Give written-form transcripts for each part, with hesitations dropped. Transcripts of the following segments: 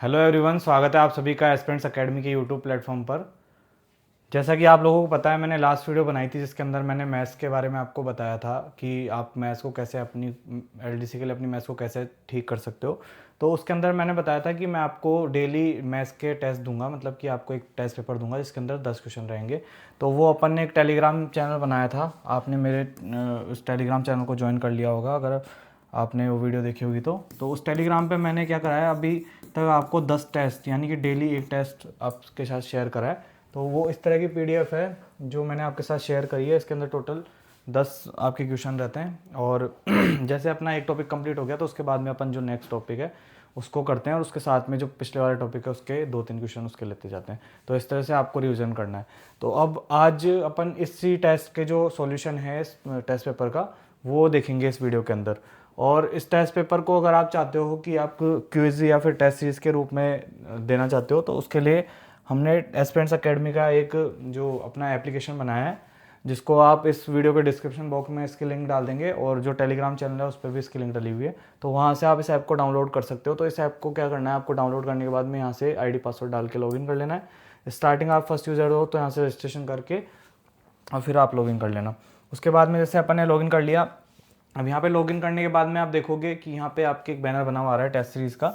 Hello everyone, स्वागत है आप सभी का एस्पिरेंट्स एकेडमी के यूट्यूब प्लेटफॉर्म पर। जैसा कि आप लोगों को पता है, मैंने लास्ट वीडियो बनाई थी जिसके अंदर मैंने मैथ्स के बारे में आपको बताया था कि आप मैथ्स को कैसे अपनी एलडीसी के लिए अपनी मैथ्स को कैसे ठीक कर सकते हो। तो उसके अंदर मैंने बताया था कि मैं आपको डेली मैथ्स के टेस्ट दूंगा, मतलब कि आपको एक टेस्ट पेपर दूंगा जिसके अंदर 10 क्वेश्चन रहेंगे। तो वो अपन ने एक टेलीग्राम चैनल बनाया था, आपने मेरे उस टेलीग्राम चैनल को ज्वाइन कर लिया होगा अगर आपने वो वीडियो देखी होगी। तो उस टेलीग्राम पे मैंने क्या करा है, अभी तक आपको 10 टेस्ट यानी कि डेली एक टेस्ट आपके साथ शेयर करा है। तो वो इस तरह की पीडीएफ है जो मैंने आपके साथ शेयर करी है। इसके अंदर टोटल 10 आपके क्वेश्चन रहते हैं और जैसे अपना एक टॉपिक कंप्लीट हो गया तो उसके बाद में अपन जो नेक्स्ट टॉपिक है उसको करते हैं और उसके साथ में जो पिछले वाले टॉपिक है उसके 2-3 क्वेश्चन उसके लेते जाते हैं। तो इस तरह से आपको रिवीजन करना है। तो अब आज अपन इसी टेस्ट के जो सॉल्यूशन है इस टेस्ट पेपर का वो देखेंगे इस वीडियो के अंदर। और इस टेस्ट पेपर को अगर आप चाहते हो कि आप क्विज या फिर टेस्ट सीरीज के रूप में देना चाहते हो तो उसके लिए हमने एस्पिरेंट्स एकेडमी का एक जो अपना एप्लीकेशन बनाया है, जिसको आप इस वीडियो के डिस्क्रिप्शन बॉक्स में इसकी लिंक डाल देंगे और जो टेलीग्राम चैनल है उस पर भी इसकी लिंक डली हुई है। तो वहाँ से आप इस ऐप को डाउनलोड कर सकते हो। तो इस ऐप को क्या करना है, आपको डाउनलोड करने के बाद में यहाँ से आईडी पासवर्ड डाल के लॉगिन कर लेना है। स्टार्टिंग आप फर्स्ट यूज़र हो तो यहाँ से रजिस्ट्रेशन करके और फिर आप लॉगिन कर लेना। उसके बाद में जैसे अपन ने लॉगिन कर लिया, अब यहाँ पे लॉगिन करने के बाद में आप देखोगे कि यहाँ पे आपके एक बैनर बना हुआ आ रहा है टेस्ट सीरीज़ का।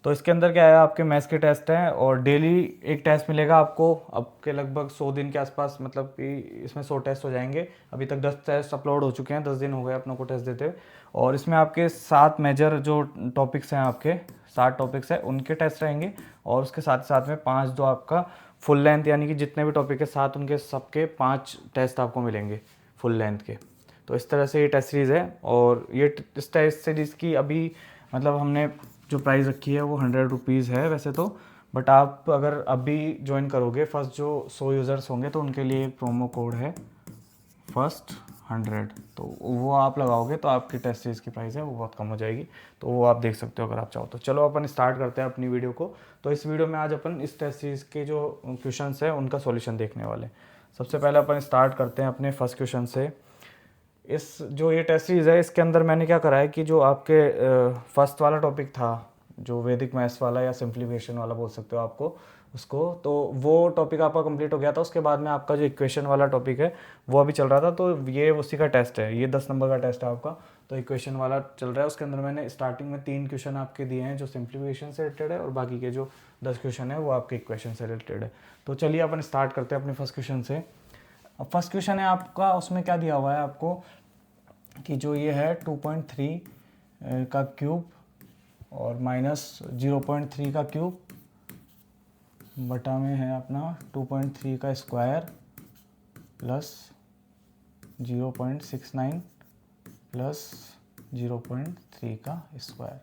तो इसके अंदर क्या है, आपके मैथ्स के टेस्ट हैं और डेली एक टेस्ट मिलेगा आपको। आपके लगभग 100 दिन के आसपास, मतलब कि इसमें 100 टेस्ट हो जाएंगे। अभी तक 10 टेस्ट अपलोड हो चुके हैं, 10 दिन हो गए अपनों को टेस्ट देते हुए। और इसमें आपके 7 मेजर जो टॉपिक्स हैं, आपके 7 टॉपिक्स हैं उनके टेस्ट रहेंगे। और उसके साथ साथ में 5 जो आपका फुल लेंथ, यानी कि जितने भी टॉपिक है 7 उनके सबके 5 टेस्ट आपको मिलेंगे फुल लेंथ के। तो इस तरह से ये टेस्ट सीरीज़ है। और ये इस टेस्ट सीरीज़ की अभी मतलब हमने जो प्राइस रखी है वो 100 रुपीज़ है वैसे तो। बट आप अगर अभी ज्वाइन करोगे, फर्स्ट जो 100 यूज़र्स होंगे तो उनके लिए एक प्रोमो कोड है फर्स्ट 100, तो वो आप लगाओगे तो आपकी टेस्ट सीरीज़ की प्राइस है वो बहुत कम हो जाएगी। तो वो आप देख सकते हो अगर आप चाहो तो। चलो अपन स्टार्ट करते हैं अपनी वीडियो को। तो इस वीडियो में आज अपन इस टेस्ट सीरीज़ के जो क्वेश्चन है उनका सॉल्यूशन देखने वाले हैं। सबसे पहले अपन स्टार्ट करते हैं अपने फर्स्ट क्वेश्चन से। इस जो ये टेस्ट सीरीज़ है इसके अंदर मैंने क्या करा है कि जो आपके फर्स्ट वाला टॉपिक था, जो वैदिक मैथ्स वाला या सिंप्लीफिकेशन वाला बोल सकते हो आपको उसको, तो वो टॉपिक आपका कंप्लीट हो गया था। उसके बाद में आपका जो इक्वेशन वाला टॉपिक है वो अभी चल रहा था। तो ये उसी का टेस्ट है, ये 10 नंबर का टेस्ट है आपका। तो इक्वेशन वाला चल रहा है। उसके अंदर मैंने स्टार्टिंग में 3 क्वेश्चन आपके दिए हैं जो सिंप्लीफिकेशन से रिलेटेड है और बाकी के जो 10 क्वेश्चन है वो आपके इक्वेशन से रिलेटेड है। तो चलिए अपन स्टार्ट करते हैं अपने फर्स्ट क्वेश्चन से। अब फर्स्ट क्वेश्चन है आपका, उसमें क्या दिया हुआ है आपको कि जो ये है 2.3 का क्यूब और माइनस 0.3 का क्यूब बटा में है अपना 2.3 का स्क्वायर प्लस 0.69 प्लस 0.3 का स्क्वायर।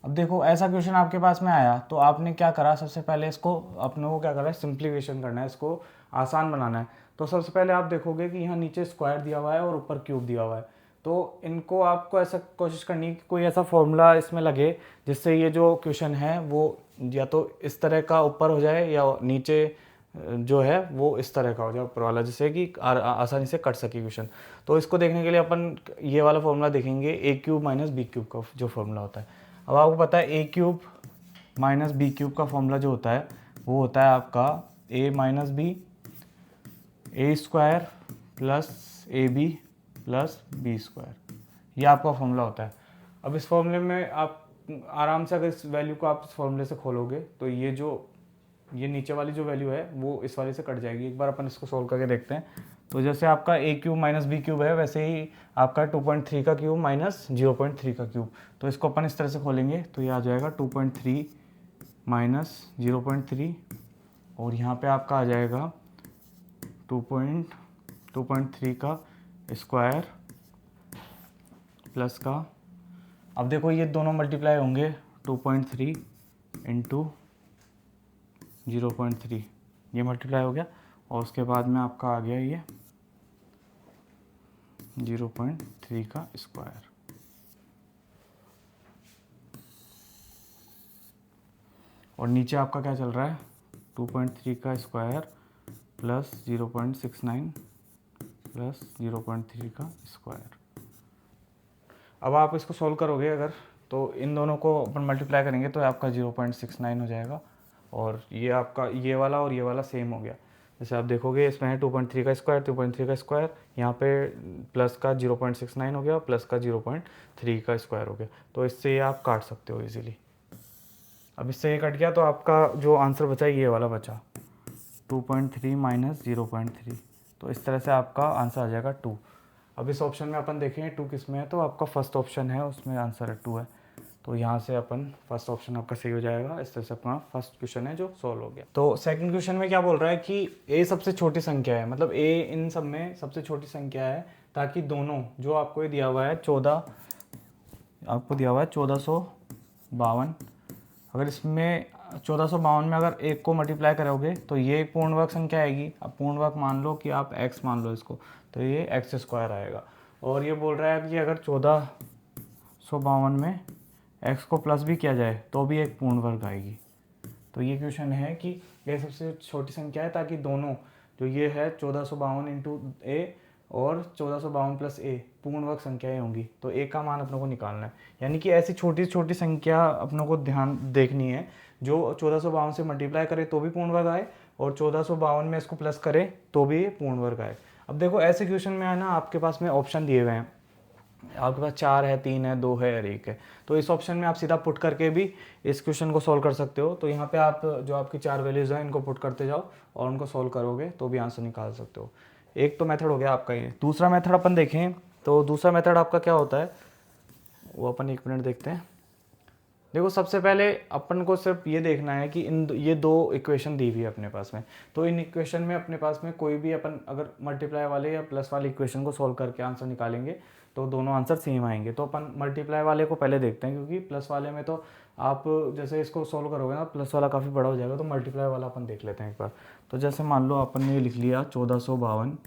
अब देखो ऐसा क्वेश्चन आपके पास में आया तो आपने क्या करा, सबसे पहले इसको अपने को क्या करना है, सिंप्लीफिकेशन करना है, इसको आसान बनाना है। तो सबसे पहले आप देखोगे कि यहाँ नीचे स्क्वायर दिया हुआ है और ऊपर क्यूब दिया हुआ है। तो इनको आपको ऐसा कोशिश करनी है कि कोई ऐसा फॉर्मूला इसमें लगे जिससे ये जो क्वेश्चन है वो या तो इस तरह का ऊपर हो जाए या नीचे जो है वो इस तरह का हो जाए ऊपर वाला, जिससे कि आसानी से कट सके क्वेश्चन। तो इसको देखने के लिए अपन ये वाला फॉर्मूला देखेंगे, A cube minus B cube का जो फॉर्मूला होता है। अब आपको पता है A cube minus B cube का फॉर्मूला जो होता है वो होता है आपका A minus B, A square plus A B plus B square, ये आपका फॉर्मूला होता है। अब इस फॉर्मूले में आप आराम से अगर इस वैल्यू को आप इस फॉर्मूले से खोलोगे तो ये नीचे वाली जो वैल्यू है वो इस वाले से कट जाएगी। एक बार अपन इसको सोल्व करके देखते हैं। तो जैसे आपका ए क्यूब माइनस बी क्यूब है वैसे ही आपका 2.3 का क्यूब माइनस 0.3 का क्यूब। तो इसको अपन इस तरह से खोलेंगे तो ये आ जाएगा 2.3 माइनस 0.3 और यहाँ पे आपका आ जाएगा 2.3 का स्क्वायर प्लस का, अब देखो ये दोनों मल्टीप्लाई होंगे 2.3 इंटू 0.3, ये मल्टीप्लाई हो गया और उसके बाद में आपका आ गया ये 0.3 का स्क्वायर। और नीचे आपका क्या चल रहा है, 2.3 का स्क्वायर प्लस 0.69 प्लस 0.3 का स्क्वायर। अब आप इसको सॉल्व करोगे अगर तो इन दोनों को अपन मल्टीप्लाई करेंगे तो आपका 0.69 हो जाएगा, और ये आपका ये वाला और ये वाला सेम हो गया। जैसे आप देखोगे इसमें है 2.3 का स्क्वायर, 2.3 का स्क्वायर, यहाँ पे प्लस का 0.69 हो गया, प्लस का 0.3 का स्क्वायर हो गया। तो इससे ये आप काट सकते हो इजीली। अब इससे ये कट गया तो आपका जो आंसर बचा ये वाला बचा 2.3 माइनस 0.3। तो इस तरह से आपका आंसर आ जाएगा 2। अब इस ऑप्शन में अपन देखें 2 किस में है, तो आपका फर्स्ट ऑप्शन है, उसमें आंसर है 2 है। तो यहाँ से अपन फर्स्ट ऑप्शन आपका सही हो जाएगा। इस तरह से अपना फर्स्ट क्वेश्चन है जो सॉल्व हो गया। तो सेकंड क्वेश्चन में क्या बोल रहा है कि ए सबसे छोटी संख्या है, मतलब ए इन सब में सबसे छोटी संख्या है, ताकि दोनों जो आपको ये दिया हुआ है 14, आपको दिया हुआ है 1452, अगर इसमें 1452 में अगर एक को मल्टीप्लाई करोगे तो ये एक पूर्ण वर्ग संख्या आएगी। अब पूर्ण वर्ग मान लो कि आप x मान लो इसको, तो ये x स्क्वायर आएगा। और ये बोल रहा है कि अगर 1452 में x को प्लस भी किया जाए तो भी एक पूर्ण वर्ग आएगी। तो ये क्वेश्चन है कि ये सबसे छोटी संख्या है, ताकि दोनों जो ये है 1452 इंटू ए और 1452 प्लस ए पूर्ण वर्ग संख्याएं होंगी। तो ए का मान अपनों को निकालना है, यानी कि ऐसी छोटी छोटी संख्या अपनों को ध्यान देखनी है जो 1452 से मल्टीप्लाई करे तो भी पूर्ण वर्ग आए, और 1452 में इसको प्लस करे तो भी पूर्ण वर्ग आए। अब देखो ऐसे क्वेश्चन में है ना, आपके पास में ऑप्शन दिए हुए हैं, आपके पास 4 है, 3 है, 2 है और 1 है। तो इस ऑप्शन में आप सीधा पुट करके भी इस क्वेश्चन को सॉल्व कर सकते हो। तो यहाँ पे आप जो आपकी 4 वैल्यूज़ हैं इनको पुट करते जाओ और उनको सॉल्व करोगे तो भी आंसर निकाल सकते हो। एक तो मेथड हो गया आपका ये। दूसरा मेथड अपन देखें तो दूसरा मेथड आपका क्या होता है वो अपन 1 मिनट देखते हैं। देखो सबसे पहले अपन को सिर्फ ये देखना है कि ये दो इक्वेशन दी हुई है अपने पास में, तो इन इक्वेशन में अपने पास में कोई भी अपन अगर मल्टीप्लाई वाले या प्लस वाले इक्वेशन को सॉल्व करके आंसर निकालेंगे तो दोनों आंसर सेम आएंगे। तो अपन मल्टीप्लाई वाले को पहले देखते हैं, क्योंकि प्लस वाले में तो आप जैसे इसको सॉल्व करोगे ना, प्लस वाला काफ़ी बड़ा हो जाएगा। तो मल्टीप्लाई वाला अपन देख लेते हैं एक बार। तो जैसे मान लो अपन ने लिख लिया 1452,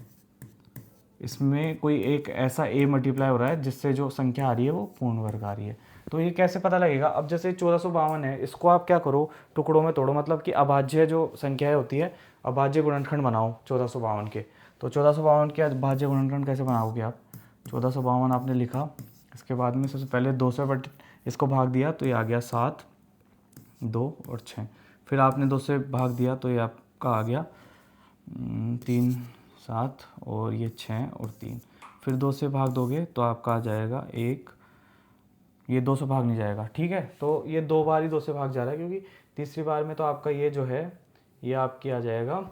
इसमें कोई एक ऐसा ए मल्टीप्लाई हो रहा है जिससे जो संख्या आ रही है वो पूर्ण वर्ग आ रही है। तो ये कैसे पता लगेगा? अब जैसे 1452 है, इसको आप क्या करो, टुकड़ों में तोड़ो, मतलब कि अभाज्य जो संख्याएं होती है अभाज्य गुणनखंड बनाओ 1452 के। तो 1452 के अभाज्य गुणनखंड कैसे बनाओगे आप? 1452 आपने लिखा, इसके बाद में सबसे पहले 2 से बट इसको भाग दिया तो ये आ गया 7, 2 और 6। फिर आपने 2 से भाग दिया तो ये आपका आ गया 3, 7 और ये 6 और 3। फिर 2 से भाग दोगे तो आपका आ जाएगा 1, ये 2 से भाग नहीं जाएगा, ठीक है। तो ये 2 बार ही 2 से भाग जा रहा है, क्योंकि तीसरी बार में तो आपका ये जो है ये आपकी आ जाएगा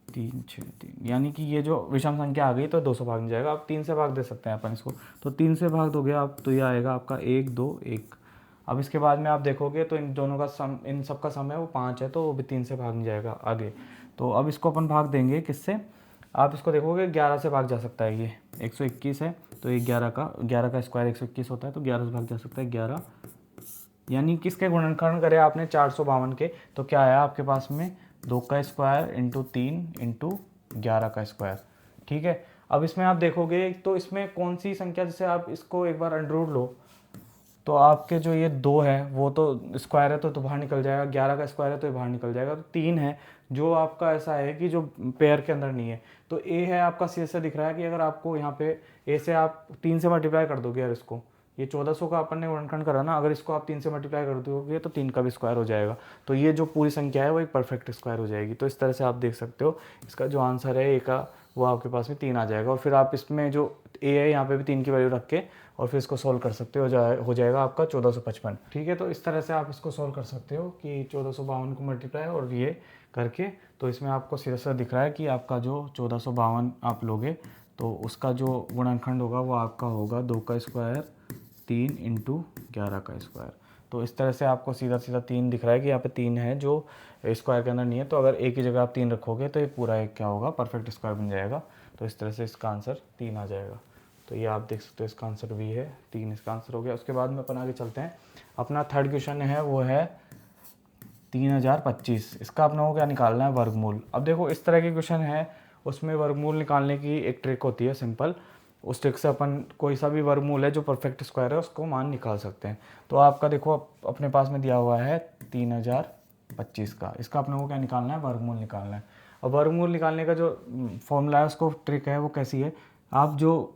3, 6, 3, यानी कि ये जो विषम संख्या आ गई तो 2 से भाग नहीं जाएगा। आप 3 से भाग दे सकते हैं अपन इसको, तो 3 से भाग दोगे आप तो ये आएगा आपका 1, 2, 1। अब इसके बाद में आप देखोगे तो इन दोनों का सम, इन सब का सम है वो 5 है, तो वो भी 3 से भाग नहीं जाएगा आगे। तो अब इसको अपन भाग देंगे किससे? आप इसको देखोगे 11 से भाग जा सकता है। ये 121 है तो ये 11 का स्क्वायर 121 होता है, तो 11 से भाग जा सकता है 11। यानी किसके गुणनखंड करे आपने 452 के, तो क्या आया आपके पास में 2 का स्क्वायर इंटू 3 इंटू 11 का स्क्वायर, ठीक है। अब इसमें आप देखोगे तो इसमें कौन सी संख्या, जैसे आप इसको एक बार अंडर रूट लो तो आपके जो ये 2 है वो तो स्क्वायर है तो बाहर निकल जाएगा, 11 का स्क्वायर है तो ये बाहर निकल जाएगा। तो 3 है जो आपका ऐसा है कि जो पेयर के अंदर नहीं है। तो ए है आपका सी से दिख रहा है कि अगर आपको यहाँ पे ए से आप 3 से मल्टीप्लाई कर दोगे, यार इसको ये 1400 का अपन ने गुणनखंड करा ना, अगर इसको आप 3 से मल्टीप्लाई कर दोगे तो 3 का भी स्क्वायर हो जाएगा। तो ये जो पूरी संख्या है वो एक परफेक्ट स्क्वायर हो जाएगी। तो इस तरह से आप देख सकते हो इसका जो आंसर है ए का वो आपके पास में 3 आ जाएगा। और फिर आप इसमें जो ए है यहाँ पे भी 3 की वैल्यू रख के और फिर इसको सॉल्व कर सकते हो, हो जाएगा आपका 1455, ठीक है। तो इस तरह से आप इसको सॉल्व कर सकते हो कि 1452 को मल्टीप्लाई और ये करके। तो इसमें आपको सीधा सा दिख रहा है कि आपका जो 1452 आप लोगे तो उसका जो गुणनखंड होगा वो आपका होगा 2 का स्क्वायर 3 इंटू 11 का स्क्वायर। तो इस तरह से आपको सीधा सीधा 3 दिख रहा है कि यहाँ पे 3 है जो स्क्वायर के अंदर नहीं है। तो अगर एक ही जगह आप 3 रखोगे तो ये पूरा एक क्या होगा, परफेक्ट स्क्वायर बन जाएगा। तो इस तरह से इसका आंसर 3 आ जाएगा। तो ये आप देख सकते हो इसका आंसर भी है 3, इसका आंसर हो गया। उसके बाद में अपन आगे चलते हैं। अपना थर्ड क्वेश्चन है वो है 3025। इसका अपने को क्या निकालना है, वर्गमूल। अब देखो इस तरह के क्वेश्चन है उसमें वर्गमूल निकालने की एक ट्रिक होती है सिंपल। उस ट्रिक से अपन कोई सा भी वर्गमूल है जो परफेक्ट स्क्वायर है उसको मान निकाल सकते हैं। तो आपका देखो अपने पास में दिया हुआ है 3025 का, इसका अपने को क्या निकालना है, वर्गमूल निकालना है। और वर्गमूल निकालने का जो फॉर्मूला है उसको ट्रिक है वो कैसी है, आप जो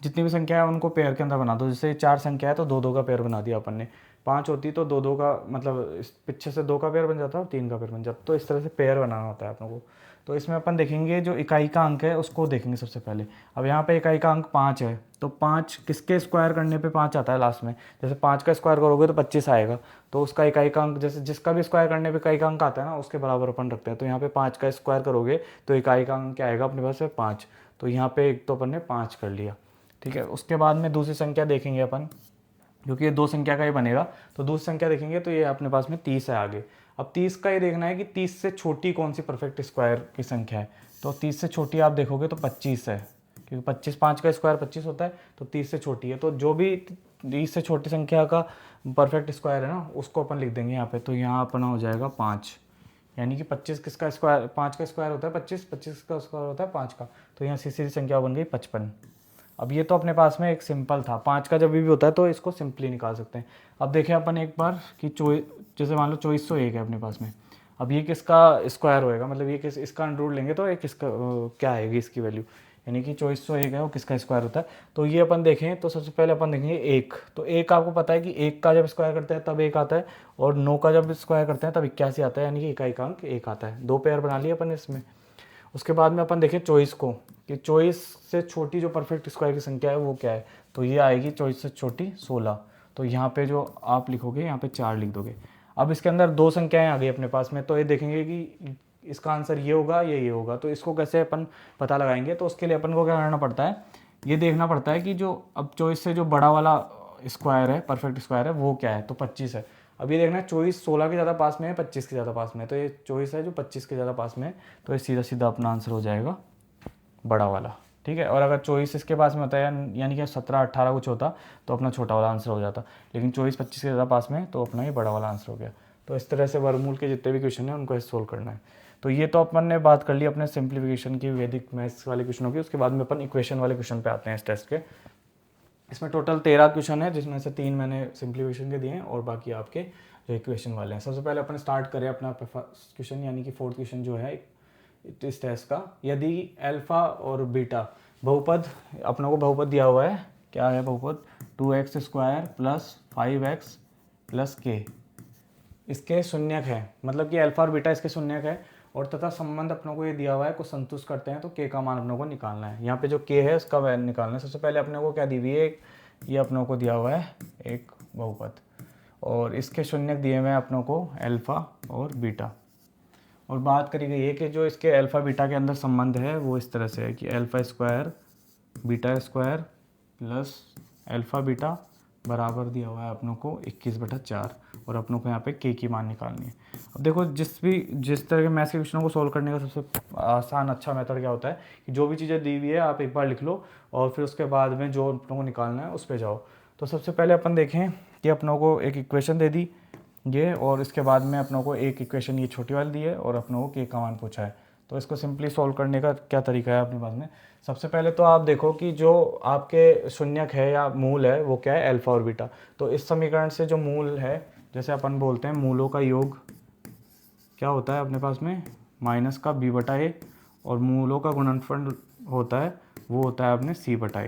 जितनी भी संख्या है उनको पेयर के अंदर बना दो। जैसे 4 संख्या है तो 2 2 का पेयर बना दिया अपन ने, 5 होती तो 2 2 का, मतलब इस पीछे से 2 का पेयर बन जाता और 3 का पेयर बन जाता। तो इस तरह से पेयर बनाना होता है अपनों को। तो इसमें अपन देखेंगे जो इकाई का अंक है उसको देखेंगे सबसे पहले। अब यहाँ पे इकाई का अंक 5 है, तो 5 किसके स्क्वायर करने पे 5 आता है लास्ट में। जैसे 5 का स्क्वायर करोगे तो 25 आएगा, तो उसका इकाई का अंक, जैसे जिसका भी स्क्वायर करने पे इकाई का अंक आता है ना, उसके बराबर अपन रखते हैं। तो यहाँ पे 5 का स्क्वायर करोगे तो इकाई का अंक क्या आएगा अपने पास है 5। तो यहाँ पे एक तो अपन ने 5 कर लिया, ठीक है। उसके बाद में दूसरी संख्या देखेंगे अपन, क्योंकि ये 2 संख्या का ही बनेगा। तो दूसरी संख्या देखेंगे तो ये अपने पास में 30 है आगे। अब 30 का ये देखना है कि 30 से छोटी कौन सी परफेक्ट स्क्वायर की संख्या है। तो 30 से छोटी आप देखोगे तो 25 है, क्योंकि 25, 5 का स्क्वायर 25 होता है, तो 30 से छोटी है। तो जो भी 30 से छोटी संख्या का परफेक्ट स्क्वायर है ना, उसको अपन लिख देंगे यहाँ पे। तो यहाँ अपना हो जाएगा 5, यानी कि 25 किसका स्क्वायर, 5 का स्क्वायर होता है 25, 25 का स्क्वायर होता है 5 का। तो यहाँ सीधी संख्या बन गई 55। अब ये तो अपने पास में एक सिंपल था, 5 का जब भी होता है तो इसको सिंपली निकाल सकते हैं। अब देखें अपन एक बार कि जैसे मान लो 2401 है अपने पास में। अब ये किसका स्क्वायर होएगा, मतलब ये किस, इसका अंडर रूट लेंगे तो एक किसका क्या आएगी इसकी वैल्यू, यानी कि 2401 है वो किसका स्क्वायर होता है। तो ये अपन देखें तो सबसे पहले अपन देखेंगे 1। तो 1 आपको पता है कि 1 का जब स्क्वायर करते हैं तब 1 आता है, और 9 का जब स्क्वायर करते हैं तब 81 आता है, यानी कि इकाई का अंक 1 आता है। 2 पेयर बना लिए अपन इसमें। उसके बाद में अपन देखें 24 को, कि 24 से छोटी जो परफेक्ट स्क्वायर की संख्या है वो क्या है। तो ये आएगी 24 से छोटी 16। तो यहाँ पे जो आप लिखोगे यहाँ पे 4 लिख दोगे। अब इसके अंदर 2 संख्याएं आ गई अपने पास में, तो ये देखेंगे कि इसका आंसर ये होगा ये होगा। तो इसको कैसे अपन पता लगाएंगे, तो उसके लिए अपन को क्या करना पड़ता है, ये देखना पड़ता है कि जो अब 24 से जो बड़ा वाला स्क्वायर है, परफेक्ट स्क्वायर है, वो क्या है। तो 25 है। अब ये देखना है 24 16 के ज़्यादा पास में है 25 के ज़्यादा पास में है, तो ये 24 है जो 25 के ज़्यादा पास में है। तो ये सीधा सीधा अपना आंसर हो जाएगा बड़ा वाला, ठीक है। और अगर 24 इसके पास में होता है, यानी कि 17 18 कुछ होता, तो अपना छोटा वाला आंसर हो जाता। लेकिन 24 25 के ज़्यादा पास में है तो अपना ये बड़ा वाला आंसर हो गया। तो इस तरह से वर्गमूल के जितने भी क्वेश्चन हैं उनको सोल्व करना है। तो ये तो अपन ने बात कर ली अपने सिंप्लीफिकेशन की, वैदिक मैथ्स वाले क्वेश्चनों की। उसके बाद में अपन इक्वेशन वाले क्वेश्चन पे आते हैं इस टेस्ट के। इसमें टोटल 13 क्वेश्चन है, जिसमें से 3 मैंने सिंप्लीफिकेशन के दिए हैं और बाकी आपके जो इक्वेशन वाले हैं। सबसे पहले अपन स्टार्ट करें अपना फर्स्ट क्वेश्चन, यानी कि 4th क्वेश्चन जो है इस टेस्ट का। यदि अल्फा और बीटा बहुपद, अपनों को बहुपद दिया हुआ है, क्या है बहुपद, 2x square plus 5x plus के, इसके शून्यक है, मतलब कि अल्फा और बीटा इसके शून्यक है, और तथा संबंध अपनों को ये दिया हुआ है को संतुष्ट करते हैं, तो के का मान अपनों को निकालना है। यहाँ पे जो के है उसका वैल्यू निकालना है। सबसे पहले अपने को क्या दी हुई है, ये अपनों को दिया हुआ है एक बहुपद, और इसके शून्यक दिए हुए हैं अपनों को अल्फा और बीटा। और बात करी गई है कि जो इसके अल्फा बीटा के अंदर संबंध है वो इस तरह से है कि alpha square beta square plus alpha beta बराबर दिया हुआ है अपनों को 21/4, और अपनों को यहाँ पे के की मान निकालनी है। अब देखो जिस तरह के मैथ्स के क्वेश्चनों को सोल्व करने का सबसे आसान अच्छा मेथड क्या होता है कि जो भी चीज़ें दी हुई है आप एक बार लिख लो, और फिर उसके बाद में जो अपनों को निकालना है उस पर जाओ। तो सबसे पहले अपन देखें कि अपनों को एक इक्वेशन दे दी ये, और इसके बाद में अपनों को एक इक्वेशन ये छोटी वाली दी है, और अपनों को के का मान पूछा है। तो इसको सिंपली सॉल्व करने का क्या तरीका है अपने पास में। सबसे पहले तो आप देखो कि जो आपके शून्यक है या मूल है वो क्या है, अल्फा और बीटा। तो इस समीकरण से जो मूल है, जैसे अपन बोलते हैं मूलों का योग क्या होता है अपने पास में, माइनस का b/a, और मूलों का गुणनफल होता है वो होता है अपने c/a।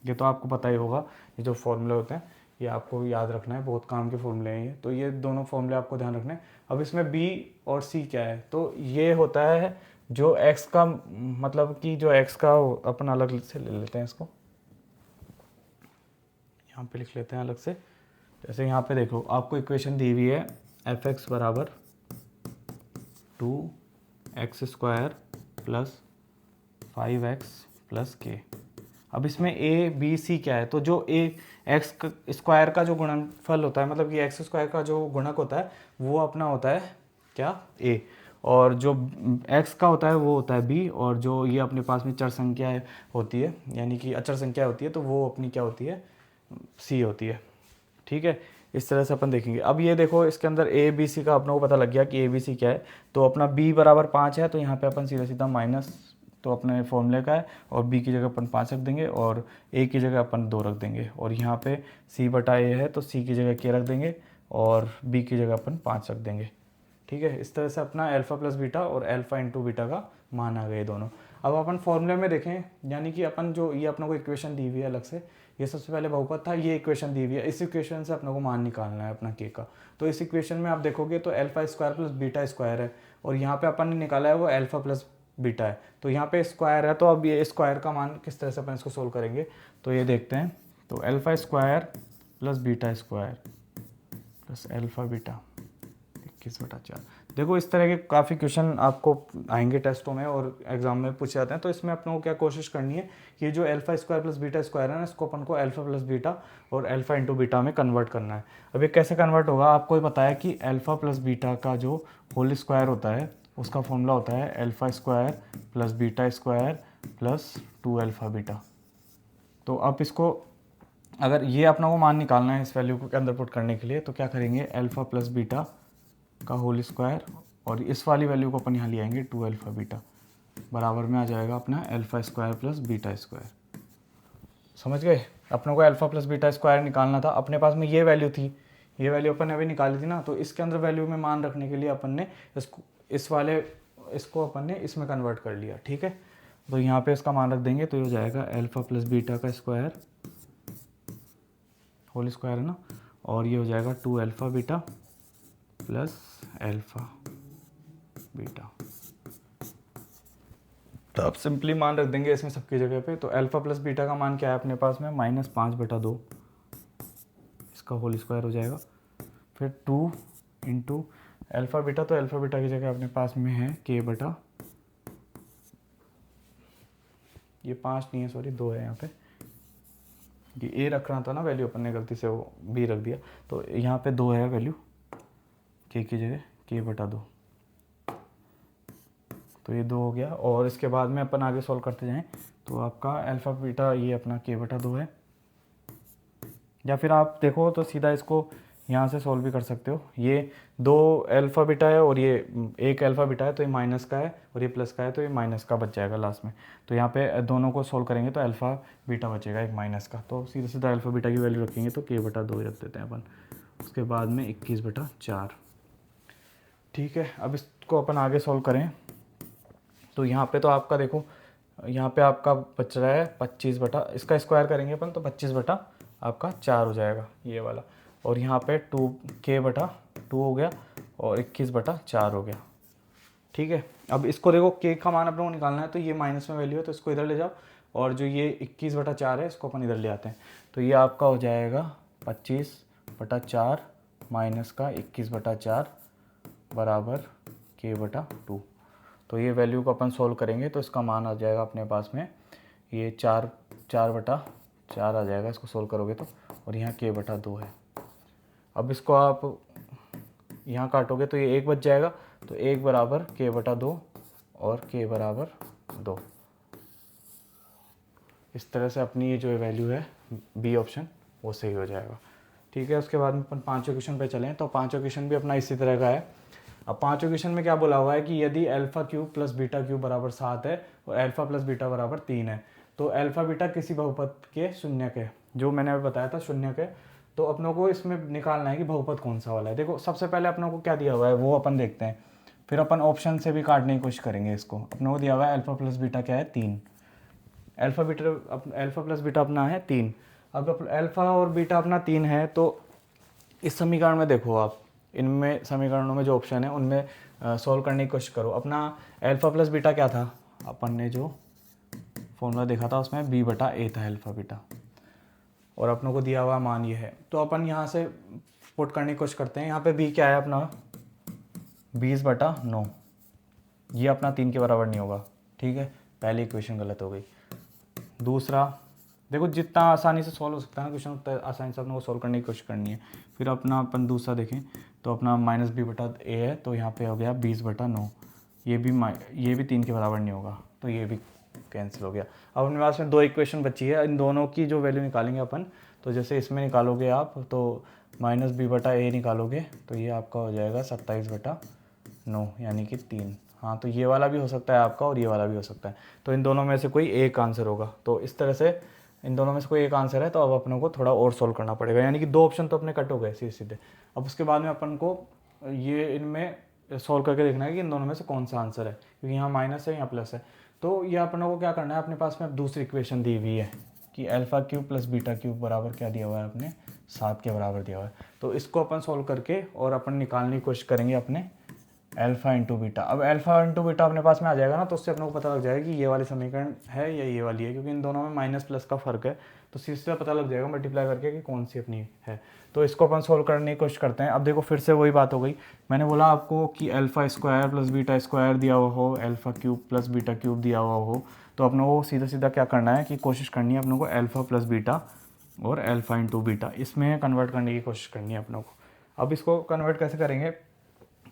ये तो आपको पता ही होगा, ये जो फॉर्मूले होते हैं ये आपको याद रखना है, बहुत काम के फॉर्मूले हैं ये। तो ये दोनों फॉर्मूले आपको ध्यान रखना है। अब इसमें b और c क्या है, तो ये होता है जो x का, मतलब कि जो x का अपन अलग से ले लेते हैं, इसको यहाँ पे लिख लेते हैं अलग से। जैसे यहाँ पे देखो आपको इक्वेशन दी हुई है f(x) बराबर 2x square plus 5x plus के। अब इसमें a b c क्या है, तो जो x स्क्वायर का जो गुणनफल होता है, मतलब कि x स्क्वायर का जो गुणक होता है वो अपना होता है क्या, a, और जो x का होता है वो होता है b, और जो ये अपने पास में चर संख्या होती है, यानी कि अचर संख्या होती है, तो वो अपनी क्या होती है, c होती है, ठीक है। इस तरह से अपन देखेंगे। अब ये देखो इसके अंदर a b c का अपने को पता लग गया कि a b c क्या है। तो अपना b बराबर 5 है, तो यहाँ पे अपन सीधा सीधा माइनस तो अपने फॉर्मूले का है, और b की जगह अपन 5 रख देंगे, और a की जगह अपन 2 रख देंगे, और यहाँ पे c/a है तो c की जगह k रख देंगे, और b की जगह अपन 5 रख देंगे, ठीक है। इस तरह से अपना अल्फा प्लस बीटा और अल्फा इंटू बीटा का मान आ गए दोनों। अब अपन फॉर्मूले में देखें, यानी कि अपन जो ये अपने को इक्वेशन दी हुई है अलग से, ये सबसे पहले बहुपद था, ये इक्वेशन दी हुई है, इस इक्वेशन से अपने को मान निकालना है अपना के का। तो इस इक्वेशन में आप देखोगे तो alpha square plus beta square है, और यहाँ पे अपन ने निकाला है वो अल्फा प्लस बीटा है, तो यहाँ पे स्क्वायर है। तो अब ये स्क्वायर का मान किस तरह से अपन इसको सोल्व करेंगे, तो ये देखते हैं। तो alpha square plus beta square plus alpha beta 21/4। देखो इस तरह के काफ़ी क्वेश्चन आपको आएंगे टेस्टों में और एग्जाम में पूछे जाते हैं। तो इसमें अपने को क्या कोशिश करनी है कि जो alpha square plus beta square है ना, इसको अपन को अल्फा प्लस बीटा और अल्फा इंटू बीटा में कन्वर्ट करना है। अब ये कैसे कन्वर्ट होगा, आपको ये पता है कि अल्फा प्लस बीटा का जो होल स्क्वायर होता है उसका फॉर्मूला होता है alpha square plus beta square plus 2 alpha beta. तो अब इसको अगर ये अपना को मान निकालना है इस वैल्यू को के अंदर पुट करने के लिए, तो क्या करेंगे, अल्फा प्लस बीटा का होल स्क्वायर और इस वाली वैल्यू को अपन यहाँ ले आएंगे 2 अल्फा बीटा, बराबर में आ जाएगा अपना alpha square plus beta square. समझ गए, अपने को अल्फा प्लस बीटा स्क्वायर निकालना था, अपने पास में ये वैल्यू थी, ये वैल्यू अपन ने अभी निकाली थी ना, तो इसके अंदर वैल्यू में मान रखने के लिए अपन ने इसको अपन ने इसमें कन्वर्ट कर लिया। ठीक है, तो यहाँ पे इसका मान रख देंगे, तो ये हो जाएगा अल्फा प्लस बीटा का स्क्वायर होल स्क्वायर है ना, और ये हो जाएगा 2 alpha beta plus alpha beta. तो अब सिंपली मान रख देंगे इसमें सबकी जगह पे। तो अल्फा प्लस बीटा का मान क्या है अपने पास में, -5/2, इसका होल स्क्वायर हो जाएगा। फिर 2 इंटू अल्फा बीटा, तो अल्फा बीटा की जगह अपने पास में है k बटा, ये 5 नहीं है सॉरी 2 है यहाँ पे, ये a रखना था ना वैल्यू, अपन ने गलती से वो b रख दिया, तो यहाँ पे 2 है वैल्यू k की जगह, k/2, तो ये 2 हो गया। और इसके बाद में अपन आगे सॉल्व करते जाएं, तो आपका अल्फा बीटा ये अपना k/2 है, या फिर आप देखो तो सीधा इसको यहाँ से सॉल्व भी कर सकते हो। ये 2 अल्फा बीटा है और ये 1 अल्फा बीटा है, तो ये माइनस का है और ये प्लस का है, तो ये माइनस का बच जाएगा लास्ट में। तो यहाँ पे दोनों को सॉल्व करेंगे तो अल्फा बीटा बचेगा एक माइनस का, तो सीधा सीधा अल्फा बीटा की वैल्यू रखेंगे तो k/2 रख देते हैं अपन, उसके बाद में 21/4। ठीक है, अब इसको अपन आगे सॉल्व करें, तो यहाँ पे तो आपका देखो, यहाँ पे आपका बच रहा है 25 इसका स्क्वायर करेंगे अपन तो 25/4 हो जाएगा ये वाला, और यहाँ पे 2k/2 हो गया और 21/4 हो गया। ठीक है, अब इसको देखो k का मान अपने को निकालना है, तो ये माइनस में वैल्यू है तो इसको इधर ले जाओ, और जो ये 21/4 है इसको अपन इधर ले आते हैं, तो ये आपका हो जाएगा 25/4 माइनस का 21/4 बराबर k/2। तो ये वैल्यू को अपन सोल्व करेंगे तो इसका मान आ जाएगा अपने पास में ये 4/4 आ जाएगा, इसको सोल्व करोगे तो, और यहाँ k/2 है। अब इसको आप यहाँ काटोगे तो ये 1 बच जाएगा, तो 1 बराबर k/2 और k/2। इस तरह से अपनी ये जो वैल्यू है बी ऑप्शन वो सही हो जाएगा। ठीक है, उसके बाद में अपन पाँचवें क्वेश्चन पे चलें, तो पाँचवें क्वेश्चन भी अपना इसी तरह का है। अब पाँचवें क्वेश्चन में क्या बोला हुआ है कि यदि alpha cube plus beta cube बराबर 7 है और अल्फा प्लस बीटा बराबर 3 है, तो अल्फा बीटा किसी बहुपद के शून्यक है, जो मैंने अभी बताया था शून्यक है। तो अपनों को इसमें निकालना है कि बहुपद कौन सा वाला है। देखो सबसे पहले अपनों को क्या दिया हुआ है वो अपन देखते हैं, फिर अपन ऑप्शन से भी काटने की कोशिश करेंगे इसको। अपनों को दिया हुआ है अल्फा प्लस बीटा क्या है 3, अल्फा प्लस बीटा अपना है 3। अब अल्फा और बीटा अपना 3 है, तो इस समीकरण में देखो आप, इनमें समीकरणों में जो ऑप्शन है उनमें सॉल्व करने की कोशिश करो। अपना अल्फा प्लस बीटा क्या था, अपन ने जो फॉर्मूला देखा था उसमें b/a था अल्फा बीटा, और अपनों को दिया हुआ मान ये है, तो अपन यहाँ से पुट करने की कोशिश करते हैं। यहाँ पे b क्या है अपना 20/9, ये अपना 3 के बराबर नहीं होगा। ठीक है, पहली इक्वेशन गलत हो गई। दूसरा देखो, जितना आसानी से सॉल्व हो सकता है ना क्वेश्चन, उतना आसानी से अपने को सॉल्व करने की कोशिश करनी है। फिर अपना अपन दूसरा देखें तो अपना -b/a है, तो यहाँ पे हो गया 20/9, ये भी 3 के बराबर नहीं होगा, तो ये भी कैंसिल हो गया। अब अपने पास में 2 इक्वेशन बची है, इन दोनों की जो वैल्यू निकालेंगे अपन, तो जैसे इसमें निकालोगे आप तो -b/a निकालोगे तो ये आपका हो जाएगा 27/9 यानी कि 3। हाँ, तो ये वाला भी हो सकता है आपका और ये वाला भी हो सकता है, तो इन दोनों में से कोई एक आंसर होगा। तो इस तरह से इन दोनों में से कोई एक आंसर है, तो अब अपनों को थोड़ा और सॉल्व करना पड़ेगा, यानी कि 2 ऑप्शन तो अपने कट हो गए सीधे सीधे। अब उसके बाद में अपन को ये इनमें सॉल्व करके देखना है कि इन दोनों में से कौन सा आंसर है, क्योंकि यहाँ माइनस है यहाँ प्लस है। तो ये अपनों को क्या करना है, अपने पास में अब दूसरी इक्वेशन दी हुई है कि alpha cube plus beta cube बराबर क्या दिया हुआ है अपने 7 के बराबर दिया हुआ है। तो इसको अपन सॉल्व करके और अपन निकालने की कोशिश करेंगे अपने अल्फ़ा इंटू बीटा। अब अल्फ़ा इंटू बीटा अपने पास में आ जाएगा ना, तो उससे अपने को पता लग जाएगा कि ये वाली समीकरण है या ये वाली है, क्योंकि इन दोनों में माइनस प्लस का फर्क है। तो सीधे पता लग जाएगा मल्टीप्लाई करके कि कौन सी अपनी है। तो इसको अपन सोल्व करने की कोशिश करते हैं। अब देखो फिर से वही बात हो गई, मैंने बोला आपको कि alpha square plus beta square दिया हुआ हो, alpha cube plus beta cube दिया हुआ हो, तो अपनों को सीधा सीधा क्या करना है कि कोशिश करनी है अपनों को अल्फ़ा प्लस बीटा और अल्फ़ा इंटू बीटा इसमें कन्वर्ट करने की कोशिश करनी है अपनों को। अब इसको कन्वर्ट कैसे करेंगे,